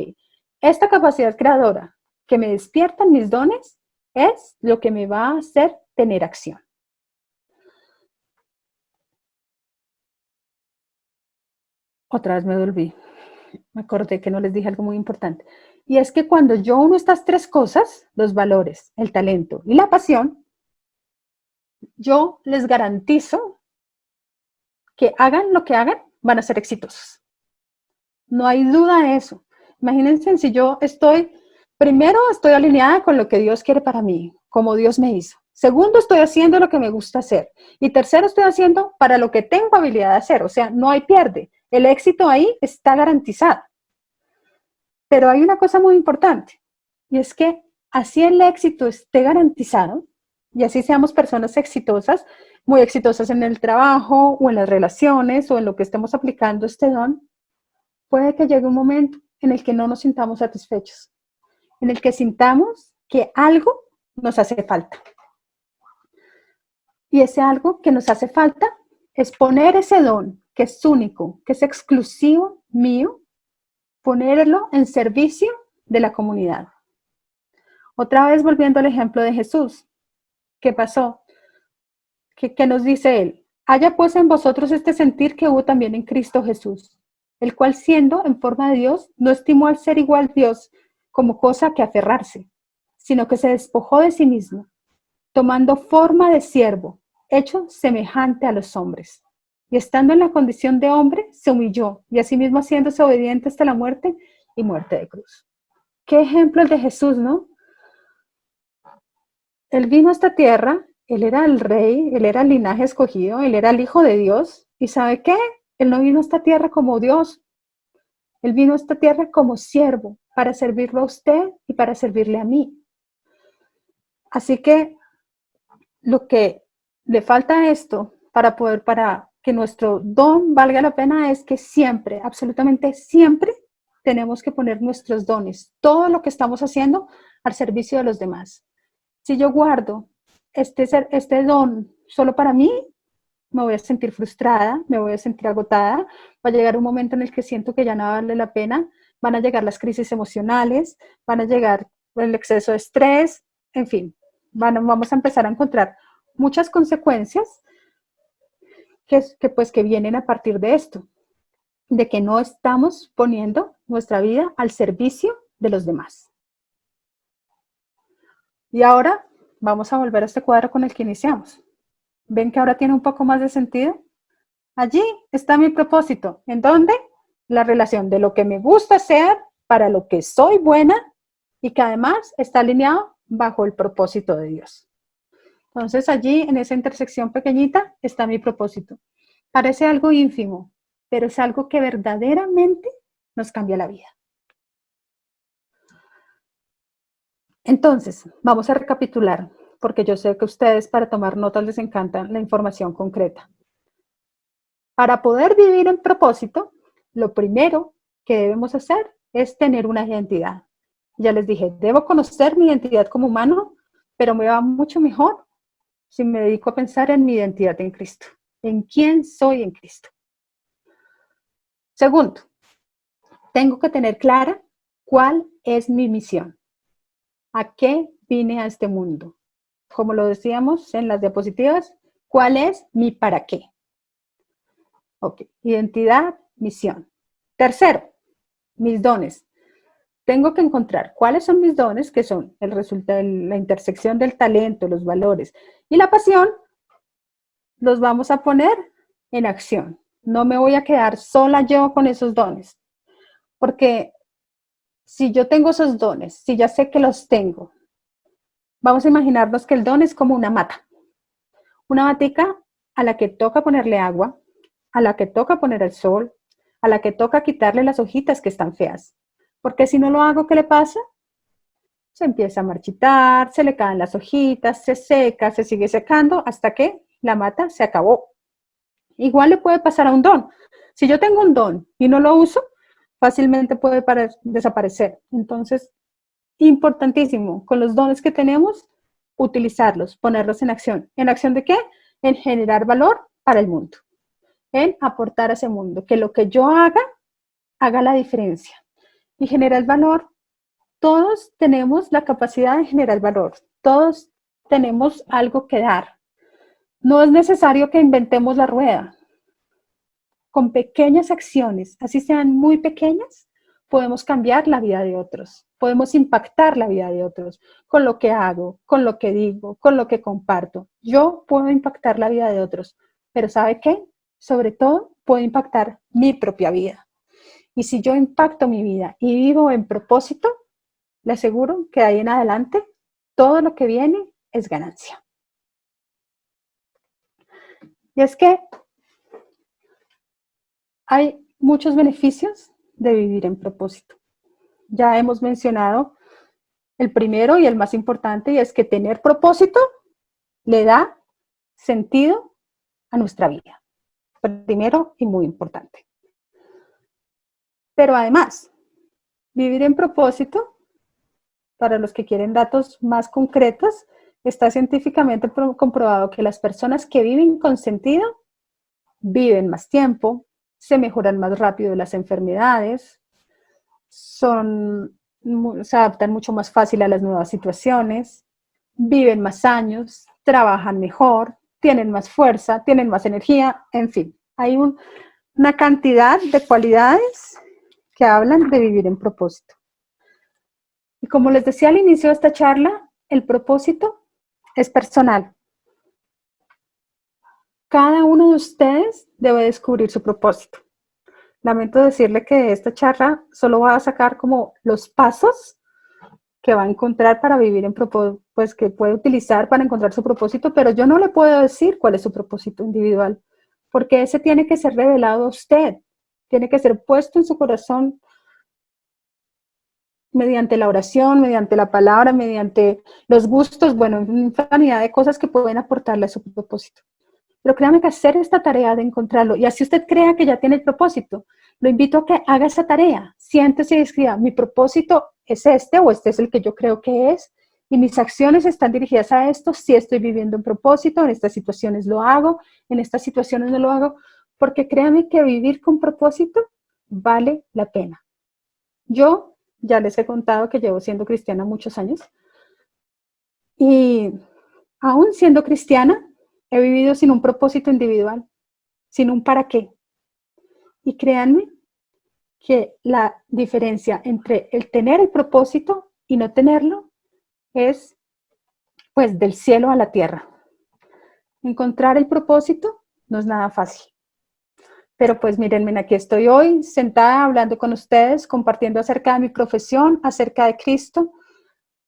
esta capacidad creadora que me despiertan mis dones es lo que me va a hacer tener acción. Otra vez me volví. Me acordé que no les dije algo muy importante. Y es que cuando yo uno estas tres cosas, los valores, el talento y la pasión, yo les garantizo que hagan lo que hagan, van a ser exitosos. No hay duda de eso. Imagínense si yo primero estoy alineada con lo que Dios quiere para mí, como Dios me hizo. Segundo, estoy haciendo lo que me gusta hacer. Y tercero, estoy haciendo para lo que tengo habilidad de hacer. O sea, no hay pierde. El éxito ahí está garantizado. Pero hay una cosa muy importante, y es que así el éxito esté garantizado, y así seamos personas exitosas, muy exitosas en el trabajo, o en las relaciones, o en lo que estemos aplicando este don, puede que llegue un momento en el que no nos sintamos satisfechos, en el que sintamos que algo nos hace falta. Y ese algo que nos hace falta es poner ese don que es único, que es exclusivo mío, ponerlo en servicio de la comunidad. Otra vez volviendo al ejemplo de Jesús. ¿Qué pasó? ¿Qué nos dice él? Haya pues en vosotros este sentir que hubo también en Cristo Jesús, el cual siendo en forma de Dios, no estimó al ser igual Dios como cosa que aferrarse, sino que se despojó de sí mismo, tomando forma de siervo, hecho semejante a los hombres. Y estando en la condición de hombre, se humilló, y asimismo haciéndose obediente hasta la muerte y muerte de cruz. Qué ejemplo el de Jesús, ¿no? Él vino a esta tierra, él era el rey, él era el linaje escogido, él era el hijo de Dios. ¿Y sabe qué? Él no vino a esta tierra como Dios, él vino a esta tierra como siervo, para servirlo a usted y para servirle a mí. Así que lo que le falta a esto para que nuestro don valga la pena es que siempre, absolutamente siempre, tenemos que poner nuestros dones, todo lo que estamos haciendo al servicio de los demás. Si yo guardo este don solo para mí, me voy a sentir frustrada, me voy a sentir agotada, va a llegar un momento en el que siento que ya no vale la pena, van a llegar las crisis emocionales, van a llegar el exceso de estrés, en fin, vamos a empezar a encontrar muchas consecuencias que vienen a partir de esto, de que no estamos poniendo nuestra vida al servicio de los demás. Y ahora vamos a volver a este cuadro con el que iniciamos. ¿Ven que ahora tiene un poco más de sentido? Allí está mi propósito. ¿En dónde? La relación de lo que me gusta hacer, para lo que soy buena y que además está alineado bajo el propósito de Dios. Entonces allí, en esa intersección pequeñita, está mi propósito. Parece algo ínfimo, pero es algo que verdaderamente nos cambia la vida. Entonces, vamos a recapitular, porque yo sé que a ustedes para tomar notas les encanta la información concreta. Para poder vivir en propósito, lo primero que debemos hacer es tener una identidad. Ya les dije, debo conocer mi identidad como humano, pero me va mucho mejor si me dedico a pensar en mi identidad en Cristo, en quién soy en Cristo. Segundo, tengo que tener clara cuál es mi misión. ¿A qué vine a este mundo? Como lo decíamos en las diapositivas, ¿cuál es mi para qué? Ok, identidad, misión. Tercero, mis dones. Tengo que encontrar cuáles son mis dones, que son el resultado, la intersección del talento, los valores y la pasión. Los vamos a poner en acción. No me voy a quedar sola yo con esos dones, porque si yo tengo esos dones, si ya sé que los tengo, vamos a imaginarnos que el don es como una mata matica a la que toca ponerle agua, a la que toca poner el sol, a la que toca quitarle las hojitas que están feas. Porque si no lo hago, ¿qué le pasa? Se empieza a marchitar, se le caen las hojitas, se seca, se sigue secando hasta que la mata se acabó. Igual le puede pasar a un don. Si yo tengo un don y no lo uso, fácilmente puede desaparecer. Entonces, importantísimo, con los dones que tenemos, utilizarlos, ponerlos en acción. ¿En acción de qué? En generar valor para el mundo, en aportar a ese mundo, que lo que yo haga la diferencia. Y generar valor, todos tenemos la capacidad de generar valor, todos tenemos algo que dar. No es necesario que inventemos la rueda. Con pequeñas acciones, así sean muy pequeñas, podemos cambiar la vida de otros, podemos impactar la vida de otros con lo que hago, con lo que digo, con lo que comparto. Yo puedo impactar la vida de otros, pero ¿sabe qué? Sobre todo, puedo impactar mi propia vida. Y si yo impacto mi vida y vivo en propósito, le aseguro que de ahí en adelante todo lo que viene es ganancia. Y es que hay muchos beneficios de vivir en propósito. Ya hemos mencionado el primero y el más importante, y es que tener propósito le da sentido a nuestra vida. Primero y muy importante. Pero además, vivir en propósito para los que quieren datos más concretos, está científicamente comprobado que las personas que viven con sentido viven más tiempo, se mejoran más rápido las enfermedades, se adaptan mucho más fácil a las nuevas situaciones, viven más años, trabajan mejor, tienen más fuerza, tienen más energía, en fin, hay una cantidad de cualidades que hablan de vivir en propósito. Y como les decía al inicio de esta charla, el propósito es personal. Cada uno de ustedes debe descubrir su propósito. Lamento decirle que de esta charla solo va a sacar como los pasos que va a encontrar para vivir en propósito, pues que puede utilizar para encontrar su propósito, pero yo no le puedo decir cuál es su propósito individual, porque ese tiene que ser revelado a usted, tiene que ser puesto en su corazón mediante la oración, mediante la palabra, mediante los gustos, bueno, una infinidad de cosas que pueden aportarle a su propósito. Pero créame que hacer esta tarea de encontrarlo, y así usted crea que ya tiene el propósito, lo invito a que haga esa tarea, siéntese y escriba, mi propósito es este, o este es el que yo creo que es, y mis acciones están dirigidas a esto, si estoy viviendo en propósito, en estas situaciones lo hago, en estas situaciones no lo hago, porque créame que vivir con propósito vale la pena. Yo ya les he contado que llevo siendo cristiana muchos años, y aún siendo cristiana, he vivido sin un propósito individual, sin un para qué. Y créanme que la diferencia entre el tener el propósito y no tenerlo es pues del cielo a la tierra. Encontrar el propósito no es nada fácil. Pero pues mírenme, aquí estoy hoy sentada hablando con ustedes, compartiendo acerca de mi profesión, acerca de Cristo,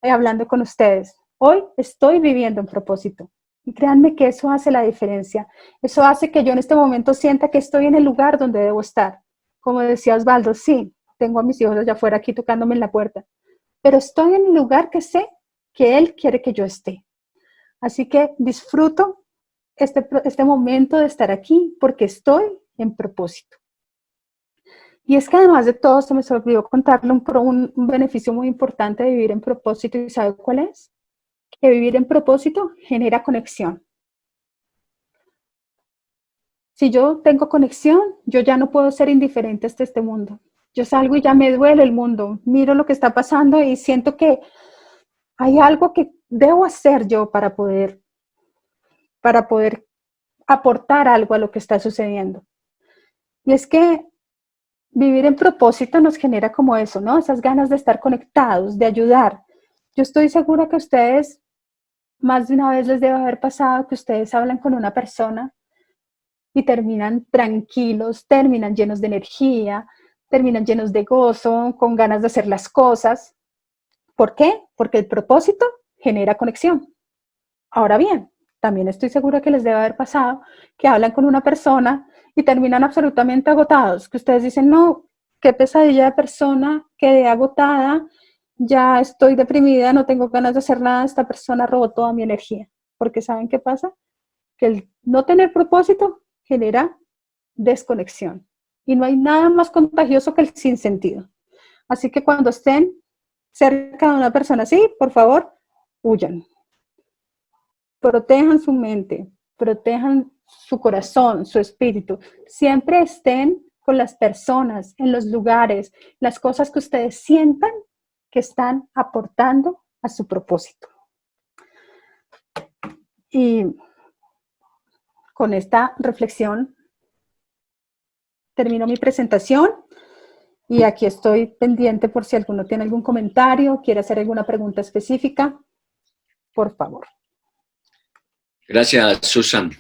hablando con ustedes. Hoy estoy viviendo en propósito. Y créanme que eso hace la diferencia. Eso hace que yo en este momento sienta que estoy en el lugar donde debo estar. Como decía Osvaldo, sí, tengo a mis hijos allá afuera aquí tocándome en la puerta, pero estoy en el lugar que sé que Él quiere que yo esté. Así que disfruto este momento de estar aquí porque estoy en propósito. Y es que además de todo, se me olvidó contarle un beneficio muy importante de vivir en propósito. ¿Y sabe cuál es? Que vivir en propósito genera conexión. Si yo tengo conexión, yo ya no puedo ser indiferente hasta este mundo. Yo salgo y ya me duele el mundo, miro lo que está pasando y siento que hay algo que debo hacer yo para poder aportar algo a lo que está sucediendo. Y es que vivir en propósito nos genera como eso, ¿no? Esas ganas de estar conectados, de ayudar. Yo estoy segura que ustedes, más de una vez les debe haber pasado que ustedes hablan con una persona y terminan tranquilos, terminan llenos de energía, terminan llenos de gozo, con ganas de hacer las cosas. ¿Por qué? Porque el propósito genera conexión. Ahora bien, también estoy segura que les debe haber pasado que hablan con una persona y terminan absolutamente agotados, que ustedes dicen, no, qué pesadilla de persona, quedé agotada, ya estoy deprimida, no tengo ganas de hacer nada, esta persona robó toda mi energía. Porque ¿saben qué pasa? Que el no tener propósito genera desconexión. Y no hay nada más contagioso que el sinsentido. Así que cuando estén cerca de una persona así, por favor, huyan. Protejan su mente, protejan su corazón, su espíritu. Siempre estén con las personas, en los lugares, las cosas que ustedes sientan que están aportando a su propósito. Y con esta reflexión termino mi presentación y aquí estoy pendiente por si alguno tiene algún comentario, quiere hacer alguna pregunta específica, por favor. Gracias, Susan.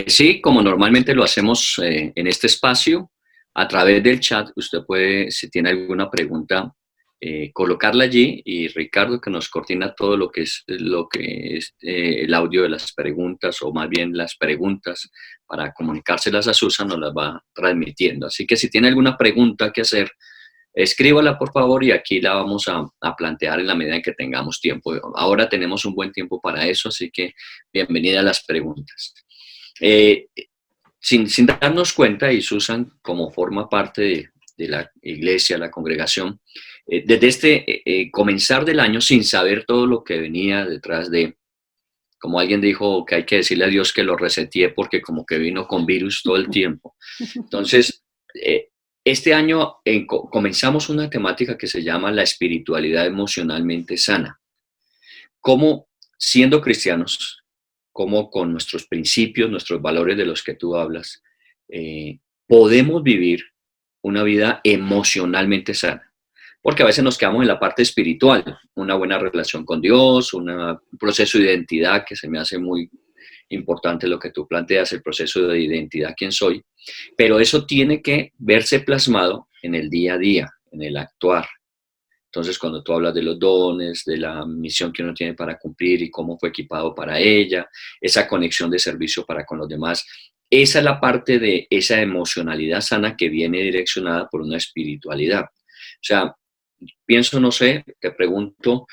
Sí, como normalmente lo hacemos en este espacio, a través del chat, usted puede, si tiene alguna pregunta, colocarla allí y Ricardo, que nos coordina todo lo que es el audio de las preguntas o más bien las preguntas para comunicárselas a Susan, nos las va transmitiendo. Así que si tiene alguna pregunta que hacer, escríbala por favor y aquí la vamos a plantear en la medida en que tengamos tiempo. Ahora tenemos un buen tiempo para eso, así que bienvenida a las preguntas. Sin darnos cuenta, y Susan, como forma parte de la iglesia, la congregación, desde este comenzar del año sin saber todo lo que venía detrás de, como alguien dijo que hay que decirle a Dios que lo resetee porque como que vino con virus todo el tiempo. Entonces, este año comenzamos una temática que se llama la espiritualidad emocionalmente sana. Cómo, siendo cristianos, cómo con nuestros principios, nuestros valores de los que tú hablas, podemos vivir una vida emocionalmente sana. Porque a veces nos quedamos en la parte espiritual, una buena relación con Dios, un proceso de identidad que se me hace muy importante lo que tú planteas, el proceso de identidad, quién soy, pero eso tiene que verse plasmado en el día a día, en el actuar. Entonces, cuando tú hablas de los dones, de la misión que uno tiene para cumplir y cómo fue equipado para ella, esa conexión de servicio para con los demás, esa es la parte de esa emocionalidad sana que viene direccionada por una espiritualidad. O sea, pienso, no sé, te pregunto,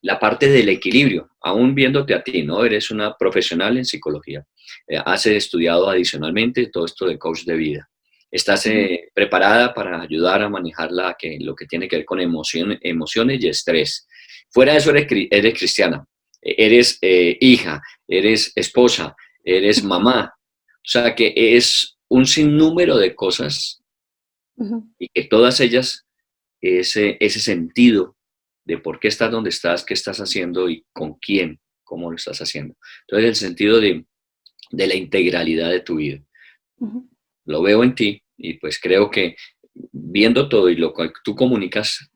la parte del equilibrio, aún viéndote a ti, ¿no? Eres una profesional en psicología, has estudiado adicionalmente todo esto de coach de vida. ¿Estás preparada para ayudar a manejar lo que tiene que ver con emociones y estrés? Fuera de eso, eres cristiana, eres hija, eres esposa, eres mamá. O sea, que es un sinnúmero de cosas y que todas ellas, ese sentido de por qué estás donde estás, qué estás haciendo y con quién, cómo lo estás haciendo. Entonces, el sentido de la integralidad de tu vida. Lo veo en ti y pues creo que viendo todo y lo que tú comunicas,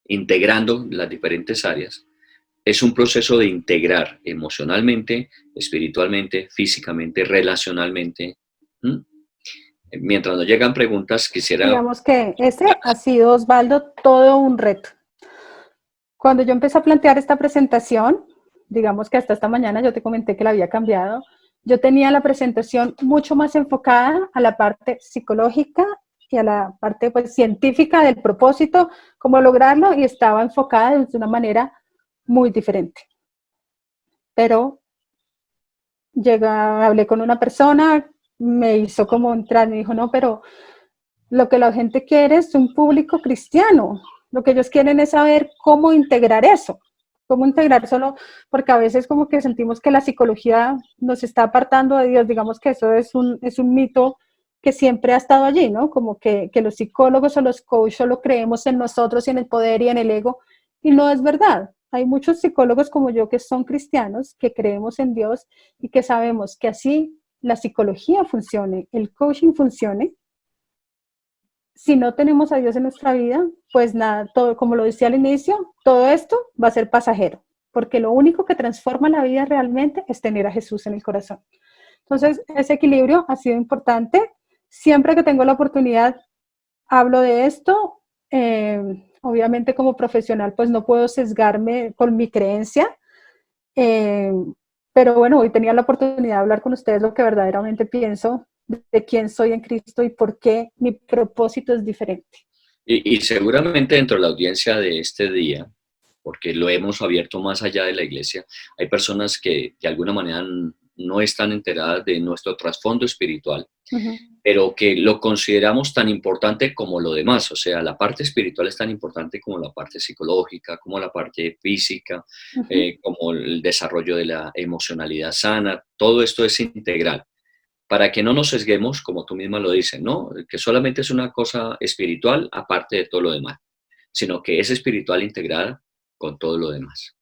integrando las diferentes áreas, es un proceso de integrar emocionalmente, espiritualmente, físicamente, relacionalmente. Mientras nos llegan preguntas, quisiera... Digamos que ese ha sido, Osvaldo, todo un reto. Cuando yo empecé a plantear esta presentación, digamos que hasta esta mañana yo te comenté que la había cambiado, yo tenía la presentación mucho más enfocada a la parte psicológica y a la parte pues, científica del propósito, cómo lograrlo, y estaba enfocada de una manera muy diferente. Pero hablé con una persona, me hizo como entrar, me dijo, no, pero lo que la gente quiere es un público cristiano. Lo que ellos quieren es saber cómo integrar eso. Cómo integrar solo, porque a veces como que sentimos que la psicología nos está apartando de Dios. Digamos que eso es un mito que siempre ha estado allí, ¿no? Como que los psicólogos o los coaches solo creemos en nosotros y en el poder y en el ego. Y no es verdad. Hay muchos psicólogos como yo que son cristianos, que creemos en Dios y que sabemos que así la psicología funcione, el coaching funcione. Si no tenemos a Dios en nuestra vida, pues nada, todo, como lo decía al inicio, todo esto va a ser pasajero, porque lo único que transforma la vida realmente es tener a Jesús en el corazón. Entonces, ese equilibrio ha sido importante. Siempre que tengo la oportunidad, hablo de esto. Obviamente, como profesional, pues no puedo sesgarme con mi creencia, pero bueno, hoy tenía la oportunidad de hablar con ustedes lo que verdaderamente pienso de quién soy en Cristo y por qué mi propósito es diferente. Y seguramente dentro de la audiencia de este día, porque lo hemos abierto más allá de la iglesia, hay personas que de alguna manera no están enteradas de nuestro trasfondo espiritual, pero que lo consideramos tan importante como lo demás. O sea, la parte espiritual es tan importante como la parte psicológica, como la parte física, como el desarrollo de la emocionalidad sana. Todo esto es integral. Para que no nos sesguemos, como tú misma lo dices, ¿no? Que solamente es una cosa espiritual aparte de todo lo demás, sino que es espiritual integrada con todo lo demás.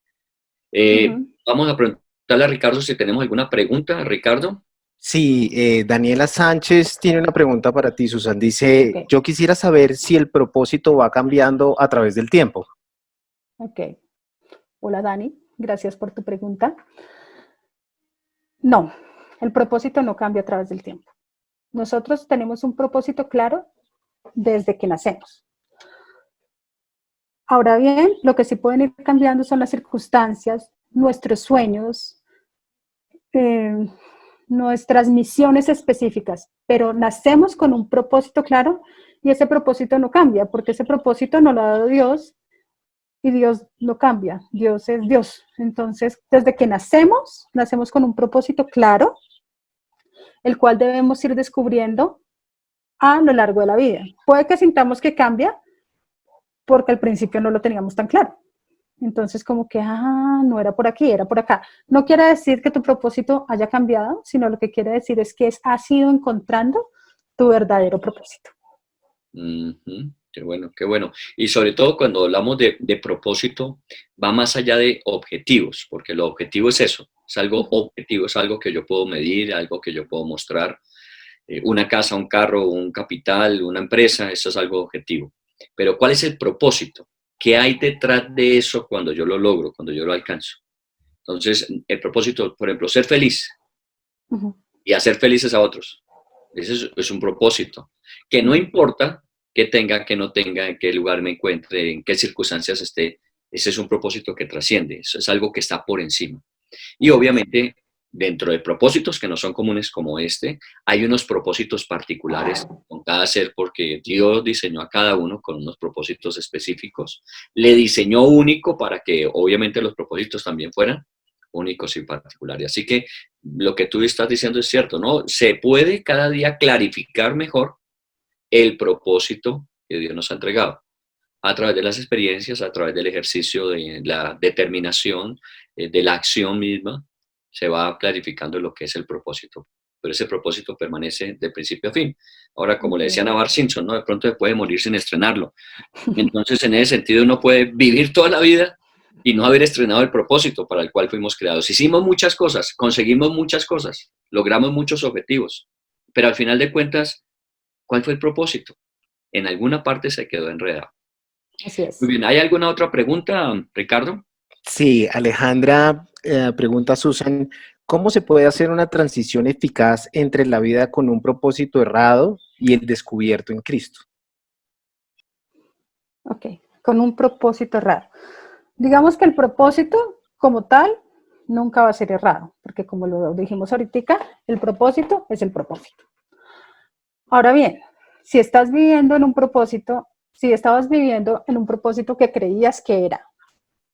Vamos a preguntarle a Ricardo si tenemos alguna pregunta. Ricardo. Sí, Daniela Sánchez tiene una pregunta para ti, Susan. Dice, okay, yo quisiera saber si el propósito va cambiando a través del tiempo. Ok. Hola, Dani. Gracias por tu pregunta. No, el propósito no cambia a través del tiempo. Nosotros tenemos un propósito claro desde que nacemos. Ahora bien, lo que sí pueden ir cambiando son las circunstancias, nuestros sueños, nuestras misiones específicas, pero nacemos con un propósito claro y ese propósito no cambia, porque ese propósito nos lo ha dado Dios y Dios no cambia, Dios es Dios. Entonces, desde que nacemos con un propósito claro, el cual debemos ir descubriendo a lo largo de la vida. Puede que sintamos que cambia porque al principio no lo teníamos tan claro. Entonces como que, no era por aquí, era por acá. No quiere decir que tu propósito haya cambiado, sino lo que quiere decir es que has ido encontrando tu verdadero propósito. Qué bueno, qué bueno. Y sobre todo cuando hablamos de propósito, va más allá de objetivos, porque el objetivo es eso, es algo objetivo, es algo que yo puedo medir, algo que yo puedo mostrar. Una casa, un carro, un capital, una empresa, eso es algo objetivo. Pero ¿cuál es el propósito? ¿Qué hay detrás de eso cuando yo lo logro, cuando yo lo alcanzo? Entonces, el propósito, por ejemplo, ser feliz y hacer felices a otros. Ese es un propósito. Que no importa qué tenga, qué no tenga, en qué lugar me encuentre, en qué circunstancias esté, ese es un propósito que trasciende, eso es algo que está por encima. Y obviamente, dentro de propósitos que no son comunes como este, hay unos propósitos particulares con cada ser, porque Dios diseñó a cada uno con unos propósitos específicos, le diseñó único para que obviamente los propósitos también fueran únicos y particulares. Así que lo que tú estás diciendo es cierto, ¿no? Se puede cada día clarificar mejor el propósito que Dios nos ha entregado a través de las experiencias, a través del ejercicio de la determinación, de la acción misma, se va clarificando lo que es el propósito. Pero ese propósito permanece de principio a fin. Ahora, como le decía Navarro Simpson, ¿no? De pronto se puede morir sin estrenarlo. Entonces, en ese sentido, uno puede vivir toda la vida y no haber estrenado el propósito para el cual fuimos creados. Hicimos muchas cosas, conseguimos muchas cosas, logramos muchos objetivos, pero al final de cuentas, ¿cuál fue el propósito? En alguna parte se quedó enredado. Así es. Muy bien, ¿hay alguna otra pregunta, Ricardo? Sí, Alejandra pregunta a Susan, ¿cómo se puede hacer una transición eficaz entre la vida con un propósito errado y el descubierto en Cristo? Ok, con un propósito errado. Digamos que el propósito como tal nunca va a ser errado, porque como lo dijimos ahorita, el propósito es el propósito. Ahora bien, si estás viviendo en un propósito, si estabas viviendo en un propósito que creías que era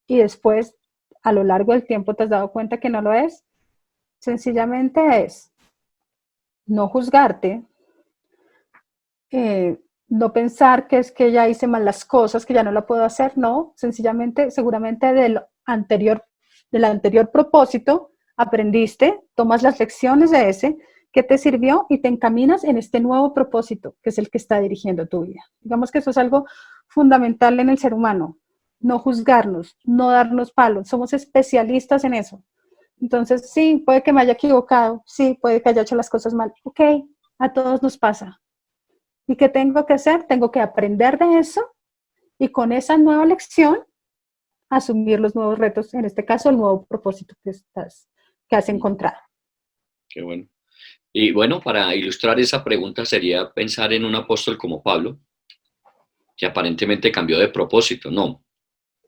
y después a lo largo del tiempo te has dado cuenta que no lo es, sencillamente es no juzgarte, no pensar que es que ya hice mal las cosas, que ya no la puedo hacer, no, sencillamente, seguramente del anterior propósito aprendiste, tomas las lecciones de ese que te sirvió y te encaminas en este nuevo propósito, que es el que está dirigiendo tu vida. Digamos que eso es algo fundamental en el ser humano, no juzgarnos, no darnos palos, somos especialistas en eso. Entonces, sí, puede que me haya equivocado, sí, puede que haya hecho las cosas mal, ok, a todos nos pasa. ¿Y qué tengo que hacer? Tengo que aprender de eso y con esa nueva lección asumir los nuevos retos, en este caso el nuevo propósito que has encontrado. Qué bueno. Y bueno, para ilustrar esa pregunta sería pensar en un apóstol como Pablo, que aparentemente cambió de propósito. No,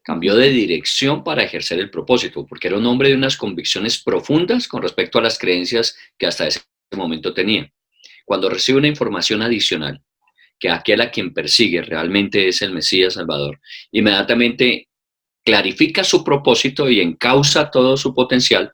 cambió de dirección para ejercer el propósito, porque era un hombre de unas convicciones profundas con respecto a las creencias que hasta ese momento tenía. Cuando recibe una información adicional, que aquel a quien persigue realmente es el Mesías Salvador, inmediatamente clarifica su propósito y encausa todo su potencial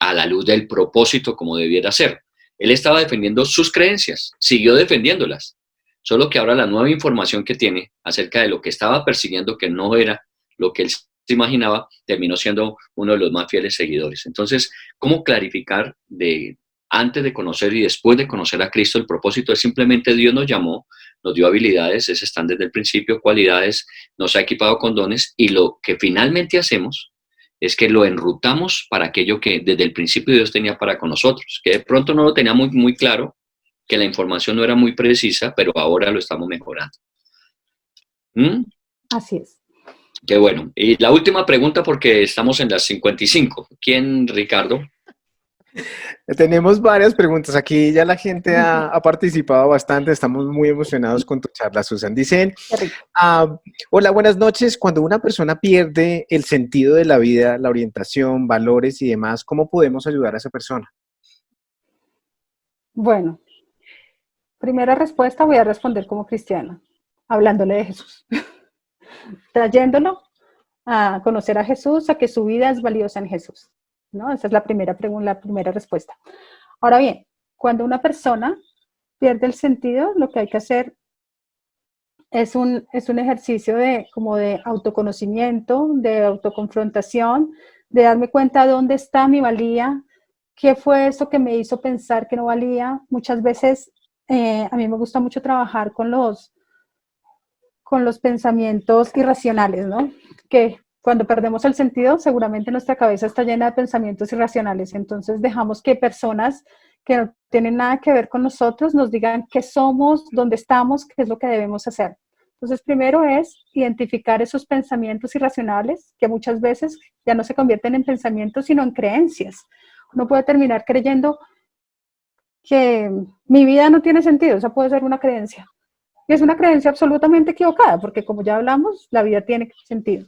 a la luz del propósito como debiera ser. Él estaba defendiendo sus creencias, siguió defendiéndolas, solo que ahora la nueva información que tiene acerca de lo que estaba persiguiendo, que no era lo que él se imaginaba, terminó siendo uno de los más fieles seguidores. Entonces, ¿cómo clarificar de antes de conocer y después de conocer a Cristo? El propósito es simplemente Dios nos llamó, nos dio habilidades, esas están desde el principio, cualidades, nos ha equipado con dones y lo que finalmente hacemos es que lo enrutamos para aquello que desde el principio Dios tenía para con nosotros, que de pronto no lo tenía muy claro, que la información no era muy precisa, pero ahora lo estamos mejorando. Así es. Qué bueno. Y la última pregunta, porque estamos en las 55. ¿Quién, Ricardo? Tenemos varias preguntas. Aquí ya la gente ha participado bastante. Estamos muy emocionados con tu charla, Susan. Dicen, hola, buenas noches. Cuando una persona pierde el sentido de la vida, la orientación, valores y demás, ¿cómo podemos ayudar a esa persona? Bueno, primera respuesta voy a responder como cristiana, hablándole de Jesús, trayéndolo a conocer a Jesús, a que su vida es valiosa en Jesús, ¿no? Esa es la primera pregunta, la primera respuesta. Ahora bien, cuando una persona pierde el sentido, lo que hay que hacer es un ejercicio como de autoconocimiento, de autoconfrontación, de darme cuenta dónde está mi valía, qué fue eso que me hizo pensar que no valía. Muchas veces a mí me gusta mucho trabajar con los pensamientos irracionales, ¿no? Que cuando perdemos el sentido, seguramente nuestra cabeza está llena de pensamientos irracionales. Entonces dejamos que personas que no tienen nada que ver con nosotros nos digan qué somos, dónde estamos, qué es lo que debemos hacer. Entonces, primero es identificar esos pensamientos irracionales que muchas veces ya no se convierten en pensamientos, sino en creencias. Uno puede terminar creyendo que mi vida no tiene sentido, esa puede ser una creencia. Y es una creencia absolutamente equivocada, porque como ya hablamos, la vida tiene sentido.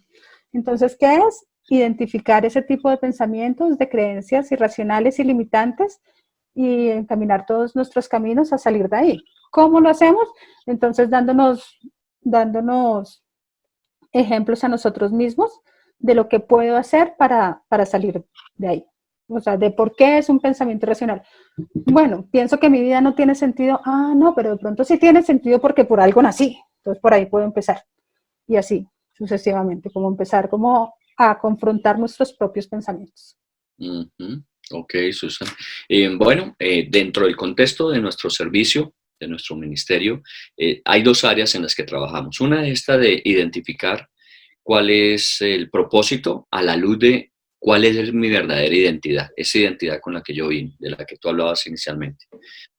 Entonces, ¿qué es? Identificar ese tipo de pensamientos, de creencias irracionales y limitantes y encaminar todos nuestros caminos a salir de ahí. ¿Cómo lo hacemos? Entonces, dándonos ejemplos a nosotros mismos de lo que puedo hacer para salir de ahí. O sea, de por qué es un pensamiento irracional. Bueno, pienso que mi vida no tiene sentido. Ah, no, pero de pronto sí tiene sentido porque por algo nací. Entonces, por ahí puedo empezar. Y así, sucesivamente, como empezar como a confrontar nuestros propios pensamientos. Ok, Susan. Bueno, dentro del contexto de nuestro servicio, de nuestro ministerio, hay dos áreas en las que trabajamos. Una es esta de identificar cuál es el propósito a la luz de cuál es mi verdadera identidad, esa identidad con la que yo vine, de la que tú hablabas inicialmente.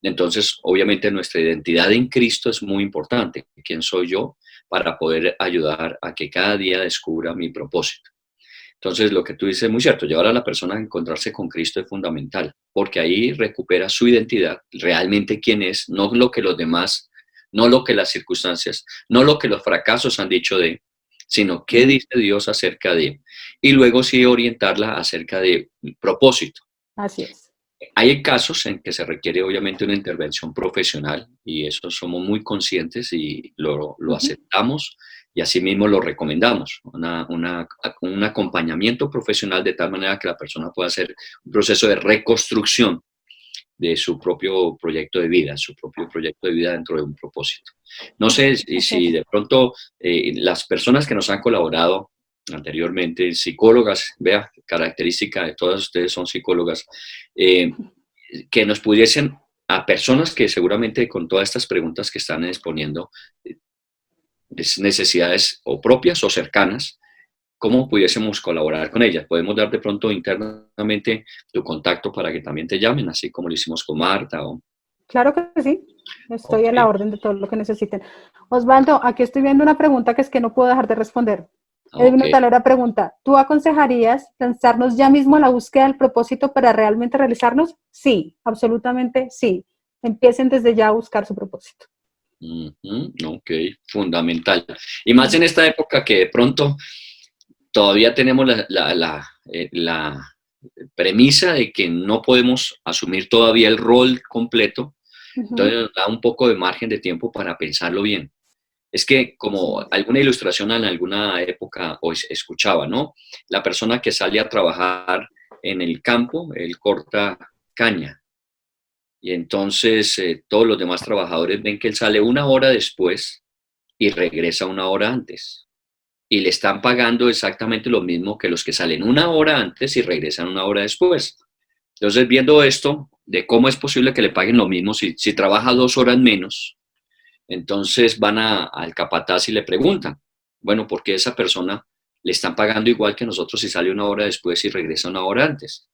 Entonces, obviamente nuestra identidad en Cristo es muy importante. ¿Quién soy yo? Para poder ayudar a que cada día descubra mi propósito. Entonces, lo que tú dices es muy cierto, llevar a la persona a encontrarse con Cristo es fundamental, porque ahí recupera su identidad, realmente quién es, no lo que los demás, no lo que las circunstancias, no lo que los fracasos han dicho de, sino qué dice Dios acerca de, y luego sí orientarla acerca de propósito. Así es. Hay casos en que se requiere obviamente una intervención profesional y eso somos muy conscientes y lo aceptamos y asimismo lo recomendamos, un acompañamiento profesional de tal manera que la persona pueda hacer un proceso de reconstrucción de su propio proyecto de vida, su propio proyecto de vida dentro de un propósito. No sé si de pronto las personas que nos han colaborado anteriormente, psicólogas, vea, característica de todas ustedes son psicólogas, que nos pudiesen, a personas que seguramente con todas estas preguntas que están exponiendo, necesidades o propias o cercanas, cómo pudiésemos colaborar con ellas. Podemos dar de pronto internamente tu contacto para que también te llamen, así como lo hicimos con Marta. Claro que sí, estoy a Okay. la orden de todo lo que necesiten. Osvaldo, aquí estoy viendo una pregunta que es que no puedo dejar de responder. Es una talera pregunta. ¿Tú aconsejarías lanzarnos ya mismo a la búsqueda del propósito para realmente realizarnos? Sí, absolutamente sí. Empiecen desde ya a buscar su propósito. Ok, fundamental. Y más en esta época que de pronto todavía tenemos la premisa de que no podemos asumir todavía el rol completo, entonces nos da un poco de margen de tiempo para pensarlo bien. Es que como alguna ilustración en alguna época o escuchaba, ¿no? La persona que sale a trabajar en el campo, él corta caña. Y entonces todos los demás trabajadores ven que él sale una hora después y regresa una hora antes. Y le están pagando exactamente lo mismo que los que salen una hora antes y regresan una hora después. Entonces, viendo esto, de cómo es posible que le paguen lo mismo si trabaja 2 horas menos, entonces van al capataz y le preguntan, bueno, ¿por qué esa persona le están pagando igual que nosotros si sale una hora después y regresa una hora antes?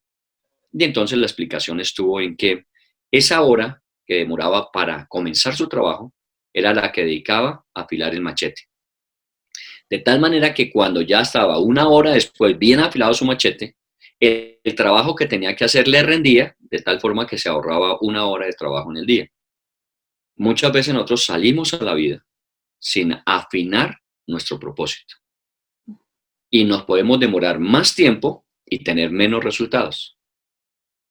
Y entonces la explicación estuvo en que esa hora que demoraba para comenzar su trabajo era la que dedicaba a afilar el machete. De tal manera que cuando ya estaba una hora después bien afilado su machete, el trabajo que tenía que hacer le rendía de tal forma que se ahorraba una hora de trabajo en el día. Muchas veces nosotros salimos a la vida sin afinar nuestro propósito y nos podemos demorar más tiempo y tener menos resultados.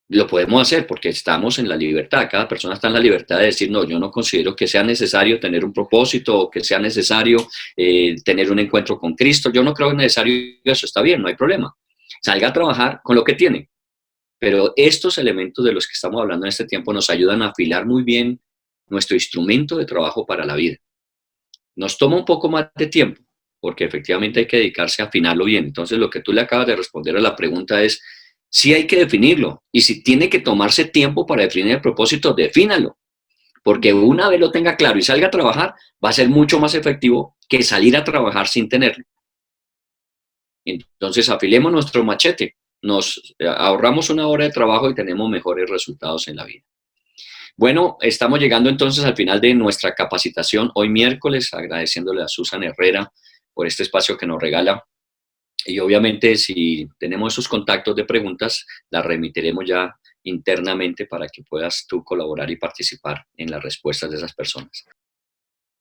Lo podemos hacer porque estamos en la libertad, cada persona está en la libertad de decir, no, yo no considero que sea necesario tener un propósito o que sea necesario tener un encuentro con Cristo, yo no creo que es necesario, eso está bien, no hay problema. Salga a trabajar con lo que tiene, pero estos elementos de los que estamos hablando en este tiempo nos ayudan a afilar muy bien nuestro instrumento de trabajo para la vida. Nos toma un poco más de tiempo, porque efectivamente hay que dedicarse a afinarlo bien. Entonces, lo que tú le acabas de responder a la pregunta es, sí hay que definirlo, y si tiene que tomarse tiempo para definir el propósito, defínalo, porque una vez lo tenga claro y salga a trabajar, va a ser mucho más efectivo que salir a trabajar sin tenerlo. Entonces, afilemos nuestro machete, nos ahorramos una hora de trabajo y tenemos mejores resultados en la vida. Bueno, estamos llegando entonces al final de nuestra capacitación hoy miércoles, agradeciéndole a Susan Herrera por este espacio que nos regala. Y obviamente, si tenemos esos contactos de preguntas, las remitiremos ya internamente para que puedas tú colaborar y participar en las respuestas de esas personas.